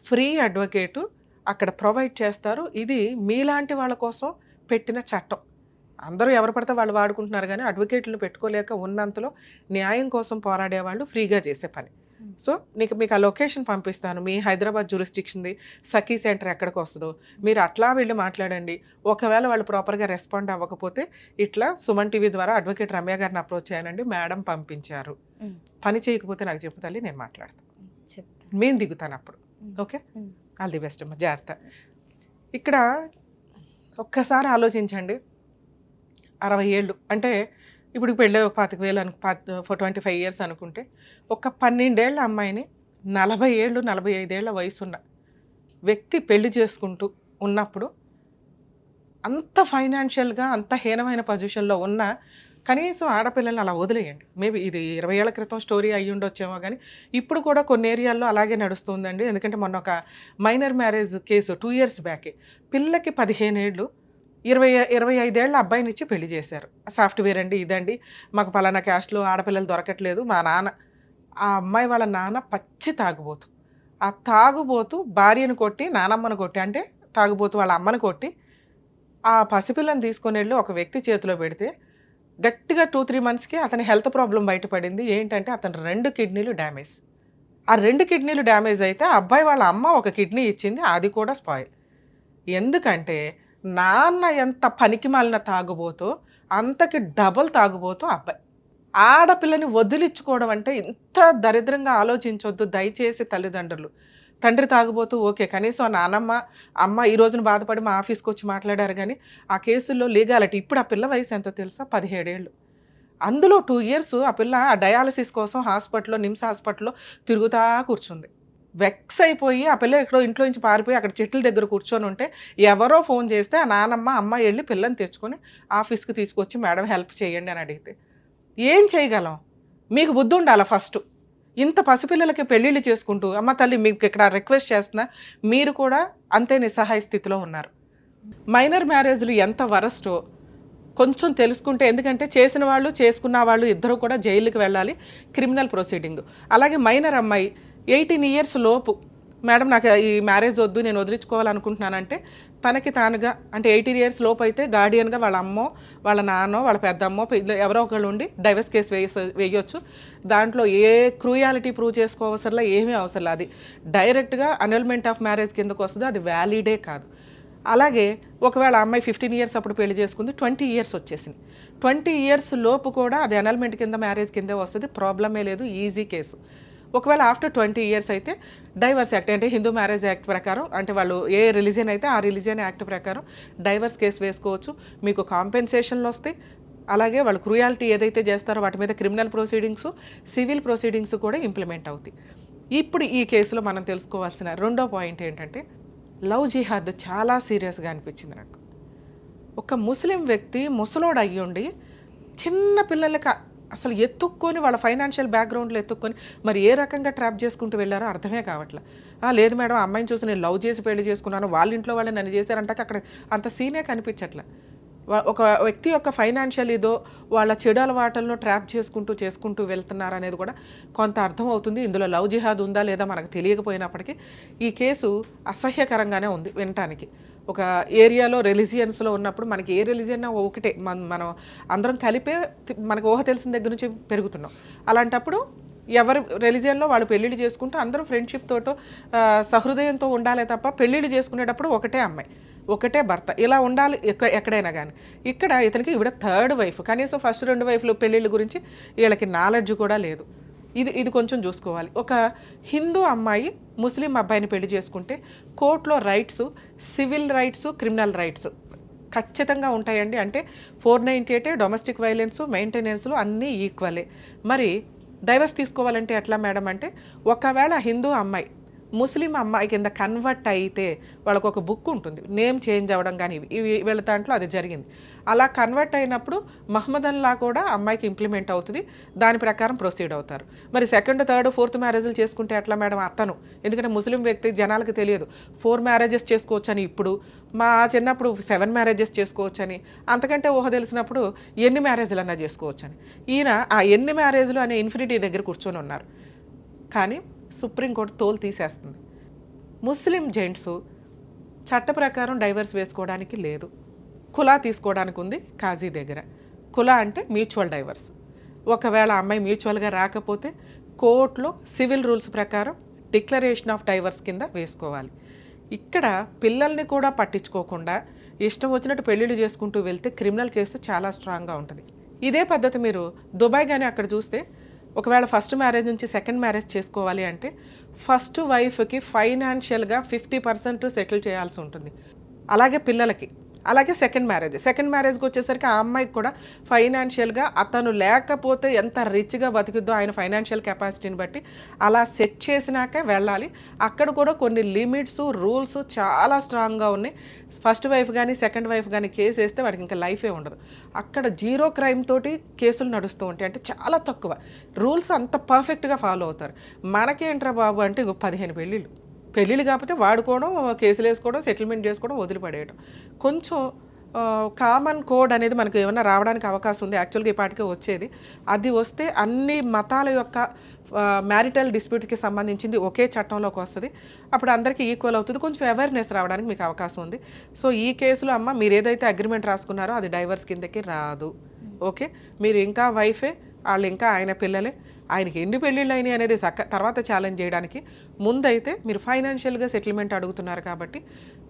ఫ్రీ అడ్వకేటు అక్కడ ప్రొవైడ్ చేస్తారు. ఇది మీలాంటి వాళ్ళ కోసం పెట్టిన చట్టం. అందరూ ఎవరు పడితే వాళ్ళు వాడుకుంటున్నారు, కానీ అడ్వకేట్లు పెట్టుకోలేక ఉన్నంతలో న్యాయం కోసం పోరాడే వాళ్ళు ఫ్రీగా చేసే పని. సో మీకు ఆ లొకేషన్ పంపిస్తాను. మీ హైదరాబాద్ జ్యూరిస్డిక్షన్ది సఖీ సెంటర్ ఎక్కడికి వస్తుందో మీరు అట్లా వెళ్ళి మాట్లాడండి. ఒకవేళ వాళ్ళు ప్రాపర్గా రెస్పాండ్ అవ్వకపోతే ఇట్లా సుమన్ టీవీ ద్వారా అడ్వకేట్ రమ్య గారిని అప్రోచ్ చేయనండి, మేడం పంపించారు, పని చేయకపోతే నాకు చెప్పు తల్లి, నేను మాట్లాడతాను, మేము దిగుతాను అప్పుడు. ఓకే, ఆల్ ది బెస్ట్ అమ్మా, జాగ్రత్త. ఇక్కడ ఒక్కసారి ఆలోచించండి, 60 ఏళ్ళు అంటే ఇప్పుడు పెళ్ళి 25,000 25 years అనుకుంటే, ఒక 12 ఏళ్ల అమ్మాయిని 40 ఏళ్ళు 45 ఏళ్ల వయసున్న వ్యక్తి పెళ్లి చేసుకుంటూ ఉన్నప్పుడు అంత ఫైనాన్షియల్గా అంత హీనమైన పొజిషన్లో ఉన్న కనీసం ఆడపిల్లల్ని అలా వదిలేయండి. మేబీ ఇది 20 ఏళ్ల క్రితం స్టోరీ అయ్యి ఉండొచ్చేమో, కానీ ఇప్పుడు కూడా కొన్ని ఏరియాల్లో అలాగే నడుస్తుందండి. ఎందుకంటే మొన్న ఒక మైనర్ మ్యారేజ్ కేసు 2 years బ్యాకే, పిల్లకి 15 ఏళ్ళు 25 ఏళ్ల అబ్బాయిని ఇచ్చి పెళ్లి చేశారు. సాఫ్ట్వేర్ అండి, ఇదండి, మాకు పలానా క్యాస్ట్లో ఆడపిల్లలు దొరకట్లేదు. మా నాన్న, ఆ అమ్మాయి వాళ్ళ నాన్న పచ్చి తాగుబోతు. ఆ తాగుబోతు భార్యను కొట్టి, నానమ్మను కొట్టి, అంటే తాగుబోతు వాళ్ళ అమ్మను కొట్టి ఆ పసిపిల్లని తీసుకొని వెళ్ళి ఒక వ్యక్తి చేతిలో పెడితే గట్టిగా 2-3 monthsకి అతని హెల్త్ ప్రాబ్లం బయటపడింది. ఏంటంటే అతని 2 కిడ్నీలు డ్యామేజ్. ఆ 2 కిడ్నీలు డ్యామేజ్ అయితే ఆ అబ్బాయి వాళ్ళ అమ్మ ఒక కిడ్నీ ఇచ్చింది, అది కూడా స్పాయిల్. ఎందుకంటే నాన్న ఎంత పనికి మాలిన తాగుబోతో అంతకి డబుల్ తాగుబోతూ అబ్బాయి. ఆడపిల్లని వదిలించుకోవడం అంటే ఇంత దరిద్రంగా ఆలోచించొద్దు దయచేసి తల్లిదండ్రులు. తండ్రి తాగుబోతూ ఓకే, కనీసం నానమ్మ అమ్మ ఈ రోజున బాధపడి మా ఆఫీస్కి వచ్చి మాట్లాడారు, కానీ ఆ కేసుల్లో లీగాలిటీ. ఇప్పుడు ఆ పిల్ల వయసు ఎంతో తెలుసా? 17 ఏళ్ళు. అందులో 2 years ఆ పిల్ల ఆ డయాలసిస్ కోసం హాస్పిటల్లో, నిమ్స్ హాస్పిటల్లో తిరుగుతా కూర్చుంది. వెక్స్ అయిపోయి ఆ పిల్ల ఎక్కడో ఇంట్లో నుంచి పారిపోయి అక్కడ చెట్ల దగ్గర కూర్చొని ఉంటే ఎవరో ఫోన్ చేస్తే ఆ నానమ్మ అమ్మ వెళ్ళి పిల్లని తెచ్చుకొని ఆఫీస్కి తీసుకొచ్చి మేడం హెల్ప్ చేయండి అని అడిగితే ఏం చేయగలం? మీకు బుద్ధి ఉండాలి ఫస్ట్. ఇంత పసిపిల్లలకి పెళ్ళిళ్ళు చేసుకుంటూ, అమ్మ తల్లి మీకు ఇక్కడ రిక్వెస్ట్ చేస్తున్నా, మీరు కూడా అంతే నిస్సహాయ స్థితిలో ఉన్నారు. మైనర్ మ్యారేజ్లు ఎంత వరస్టో కొంచెం తెలుసుకుంటే, ఎందుకంటే చేసిన వాళ్ళు చేసుకున్న వాళ్ళు ఇద్దరు కూడా జైలుకి వెళ్ళాలి, క్రిమినల్ ప్రొసీడింగ్. అలాగే మైనర్ అమ్మాయి 18 years లోపు, మేడం నాకు ఈ మ్యారేజ్ వద్దు, నేను వదిలించుకోవాలనుకుంటున్నానంటే తనకి తానుగా, అంటే 18 years లోపు అయితే గార్డియన్గా వాళ్ళ అమ్మో వాళ్ళ నాన్నో వాళ్ళ పెద్దమ్మో ఎవరో ఒకళ్ళు ఉండి డైవర్స్ కేసు వేయొచ్చు. దాంట్లో ఏ క్రూయాలిటీ ప్రూవ్ చేసుకోవసరలా, ఏమీ అవసరం. అది డైరెక్ట్గా అనల్మెంట్ ఆఫ్ మ్యారేజ్ కిందకు వస్తుంది, అది వ్యాలిడే కాదు. అలాగే ఒకవేళ అమ్మాయి 15 years అప్పుడు పెళ్లి చేసుకుంది, 20 years వచ్చేసింది, 20 years లోపు కూడా అది అనల్మెంట్ కింద మ్యారేజ్ కిందే వస్తుంది, ప్రాబ్లమే లేదు, ఈజీ కేసు. ఒకవేళ ఆఫ్టర్ 20 years అయితే డైవర్స్ యాక్ట్, అంటే హిందూ మ్యారేజ్ యాక్ట్ ప్రకారం, అంటే వాళ్ళు ఏ రిలీజియన్ అయితే ఆ రిలీజియన్ యాక్ట్ ప్రకారం డైవర్స్ కేసు వేసుకోవచ్చు, మీకు కాంపెన్సేషన్లు వస్తాయి. అలాగే వాళ్ళు క్రూయాలిటీ ఏదైతే చేస్తారో వాటి మీద క్రిమినల్ ప్రొసీడింగ్స్, సివిల్ ప్రొసీడింగ్స్ కూడా ఇంప్లిమెంట్ అవుతాయి. ఇప్పుడు ఈ కేసులో మనం తెలుసుకోవాల్సిన రెండో పాయింట్ ఏంటంటే, లవ్ జిహాద్ చాలా సీరియస్గా అనిపించింది నాకు. ఒక ముస్లిం వ్యక్తి ముసలోడు అయ్యుండి చిన్న పిల్లలకి అసలు ఎత్తుక్కొని, వాళ్ళ ఫైనాన్షియల్ బ్యాక్గ్రౌండ్లో ఎత్తుక్కొని మరి ఏ రకంగా ట్రాప్ చేసుకుంటూ వెళ్ళారో అర్థమే కావట్లే. లేదు మేడం, అమ్మాయిని చూసి నేను లవ్ చేసి పెళ్లి చేసుకున్నాను, వాళ్ళ ఇంట్లో వాళ్ళు నన్ను చేశారంటే అక్కడ అంత సీనే కనిపించట్లే. ఒక వ్యక్తి యొక్క ఫైనాన్షియల్ ఇదో వాళ్ళ చెడు అలవాటల్లో ట్రాప్ చేసుకుంటూ వెళ్తున్నారు అనేది కూడా కొంత అర్థం అవుతుంది. ఇందులో లవ్ జిహాద్ ఉందా లేదా మనకు తెలియకపోయినప్పటికీ ఈ కేసు అసహ్యకరంగానే ఉంది వినటానికి. ఒక ఏరియాలో రిలీజియన్స్లో ఉన్నప్పుడు మనకి ఏ రిలీజియన్ ఒకటే, మనం అందరం కలిపే మనకు ఊహ తెలిసిన దగ్గర నుంచి పెరుగుతున్నాం. అలాంటప్పుడు ఎవరి రిలీజియన్లో వాళ్ళు పెళ్ళిళ్ళు చేసుకుంటూ అందరూ ఫ్రెండ్షిప్ తోటో సహృదయంతో ఉండాలే తప్ప పెళ్ళిళ్ళు చేసుకునేటప్పుడు ఒకటే అమ్మాయి ఒకటే భర్త ఇలా ఉండాలి ఎక్కడైనా కానీ. ఇక్కడ ఇతనికి ఈవిడ థర్డ్ వైఫ్, కనీసం ఫస్ట్ 2 వైఫ్లు పెళ్ళిళ్ళ గురించి వీళ్ళకి నాలెడ్జ్ కూడా లేదు. ఇది కొంచెం చూసుకోవాలి. ఒక హిందూ అమ్మాయి ముస్లిం అబ్బాయిని పెళ్లి చేసుకుంటే కోర్టులో rights, civil rights, criminal rights ఖచ్చితంగా ఉంటాయండి. అంటే 498 డొమెస్టిక్ వైలెన్స్, మెయింటెనెన్స్లు అన్నీ ఈక్వలే. మరి డైవర్స్ తీసుకోవాలంటే ఎట్లా మేడం అంటే, ఒకవేళ హిందూ అమ్మాయి ముస్లిం అమ్మాయి కింద కన్వర్ట్ అయితే వాళ్ళకు ఒక బుక్ ఉంటుంది, నేమ్ చేంజ్ అవ్వడం కానీ ఇవి వీళ్ళ దాంట్లో అది జరిగింది. అలా కన్వర్ట్ అయినప్పుడు మహమ్మదన్లా కూడా అమ్మాయికి ఇంప్లిమెంట్ అవుతుంది, దాని ప్రకారం ప్రొసీడ్ అవుతారు. మరి 2nd, 3rd, 4th మ్యారేజ్లు చేసుకుంటే ఎట్లా మేడం అతను? ఎందుకంటే ముస్లిం వ్యక్తి జనాలకు తెలియదు 4 మ్యారేజెస్ చేసుకోవచ్చని. ఇప్పుడు మా చిన్నప్పుడు 7 మ్యారేజెస్ చేసుకోవచ్చని, అంతకంటే ఊహ తెలిసినప్పుడు ఎన్ని మ్యారేజ్లు అన్నా చేసుకోవచ్చని. ఈయన ఆ ఎన్ని మ్యారేజ్లు అనే ఇన్ఫినిటీ దగ్గర కూర్చొని ఉన్నారు. కానీ సుప్రీంకోర్టు తోలు తీసేస్తుంది. ముస్లిం జెంట్స్ చట్ట ప్రకారం డైవర్స్ వేసుకోవడానికి లేదు, కులా తీసుకోవడానికి ఉంది కాజీ దగ్గర. కులా అంటే మ్యూచువల్ డైవర్స్. ఒకవేళ అమ్మాయి మ్యూచువల్గా రాకపోతే కోర్టులో సివిల్ రూల్స్ ప్రకారం డిక్లరేషన్ ఆఫ్ డైవర్స్ కింద వేసుకోవాలి. ఇక్కడ పిల్లల్ని కూడా పట్టించుకోకుండా ఇష్టం వచ్చినట్టు పెళ్ళిళ్ళు చేసుకుంటూ వెళ్తే క్రిమినల్ కేసు చాలా స్ట్రాంగ్గా ఉంటుంది. ఇదే పద్ధతి మీరు దుబాయ్ కానీ అక్కడ చూస్తే, ఒకవేళ ఫస్ట్ మ్యారేజ్ నుంచి 2nd మ్యారేజ్ చేసుకోవాలి అంటే ఫస్ట్ వైఫ్కి ఫైనాన్షియల్గా 50% సెటిల్ చేయాల్సి ఉంటుంది. అలాగే పిల్లలకి, అలాగే 2nd మ్యారేజ్కి వచ్చేసరికి ఆ అమ్మాయికి కూడా ఫైనాన్షియల్గా అతను లేకపోతే ఎంత రిచ్గా బతికిద్దో ఆయన ఫైనాన్షియల్ కెపాసిటీని బట్టి అలా సెట్ చేసినాకే వెళ్ళాలి. అక్కడ కూడా కొన్ని లిమిట్స్, రూల్స్ చాలా స్ట్రాంగ్గా ఉన్నాయి. ఫస్ట్ వైఫ్ కానీ 2nd వైఫ్ కానీ కేసు వేస్తే వాడికి ఇంకా లైఫే ఉండదు. అక్కడ 0 క్రైమ్ తోటి కేసులు నడుస్తూ ఉంటాయి. అంటే చాలా తక్కువ రూల్స్ అంత పర్ఫెక్ట్గా ఫాలో అవుతారు. మనకేంట్రా బాబు అంటే 15 పెళ్ళిళ్ళు కాకపోతే వాడుకోవడం, కేసులు వేసుకోవడం, సెటిల్మెంట్ చేసుకోవడం, వదిలిపడేయడం. కొంచెం కామన్ కోడ్ అనేది మనకు ఏమైనా రావడానికి అవకాశం ఉంది. యాక్చువల్గా ఈ పాటికే వచ్చేది. అది వస్తే అన్ని మతాల యొక్క మ్యారిటల్ డిస్ప్యూట్కి సంబంధించింది ఒకే చట్టంలోకి వస్తుంది. అప్పుడు అందరికీ ఈక్వల్ అవుతుంది. కొంచెం అవేర్నెస్ రావడానికి మీకు అవకాశం ఉంది. సో ఈ కేసులో అమ్మ మీరు ఏదైతే అగ్రిమెంట్ రాసుకున్నారో అది డైవర్స్ కిందకి రాదు. ఓకే, మీరు ఇంకా వైఫే, వాళ్ళు ఇంకా ఆయన పిల్లలే. ఆయనకి ఎన్ని పెళ్ళిళ్ళు అయినాయి అనేది తర్వాత ఛాలెంజ్ చేయడానికి ముందైతే మీరు ఫైనాన్షియల్గా సెటిల్మెంట్ అడుగుతున్నారు కాబట్టి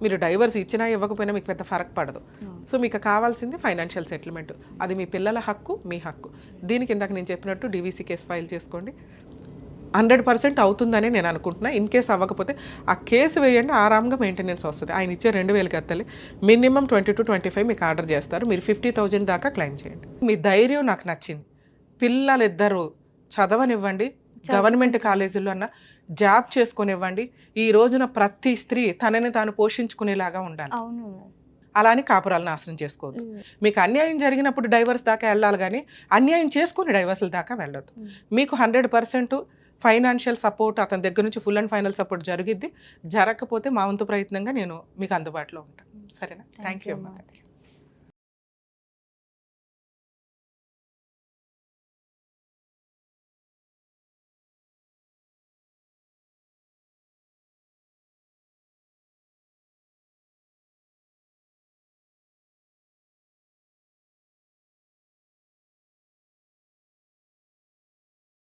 మీరు డైవర్స్ ఇచ్చినా ఇవ్వకపోయినా మీకు పెద్ద ఫరక్ పడదు. సో మీకు కావాల్సింది ఫైనాన్షియల్ సెటిల్మెంట్. అది మీ పిల్లల హక్కు, మీ హక్కు. దీనికి ఇందాక నేను చెప్పినట్టు DVC కేసు ఫైల్ చేసుకోండి. 100% అవుతుందని నేను అనుకుంటున్నా. ఇన్ కేసు అవ్వకపోతే ఆ కేసు వేయండి, ఆరాంగా మెయింటెనెన్స్ వస్తుంది. ఆయన ఇచ్చే 2000 కత్తలే మినిమం 20 to 25 మీకు ఆర్డర్ చేస్తారు. మీరు 50,000 దాకా క్లెయిమ్ చేయండి. మీ ధైర్యం నాకు నచ్చింది. పిల్లలిద్దరూ చదవనివ్వండి, గవర్నమెంట్ కాలేజీల్లో అన్న జాబ్ చేసుకునివ్వండి. ఈ రోజున ప్రతి స్త్రీ తనని తాను పోషించుకునేలాగా ఉండాలి. అలా అని కాపురాలు నాశనం చేసుకోవద్దు. మీకు అన్యాయం జరిగినప్పుడు డైవర్స్ దాకా వెళ్ళాలి కానీ అన్యాయం చేసుకుని డైవర్స్ల దాకా వెళ్ళొద్దు. మీకు 100% ఫైనాన్షియల్ సపోర్ట్ అతని దగ్గర నుంచి ఫుల్ అండ్ ఫైనల్ సపోర్ట్ జరిగిద్ది. జరగకపోతే మా వంతు ప్రయత్నంగా నేను మీకు అందుబాటులో ఉంటాను. సరేనా? థ్యాంక్ యూ అమ్మా.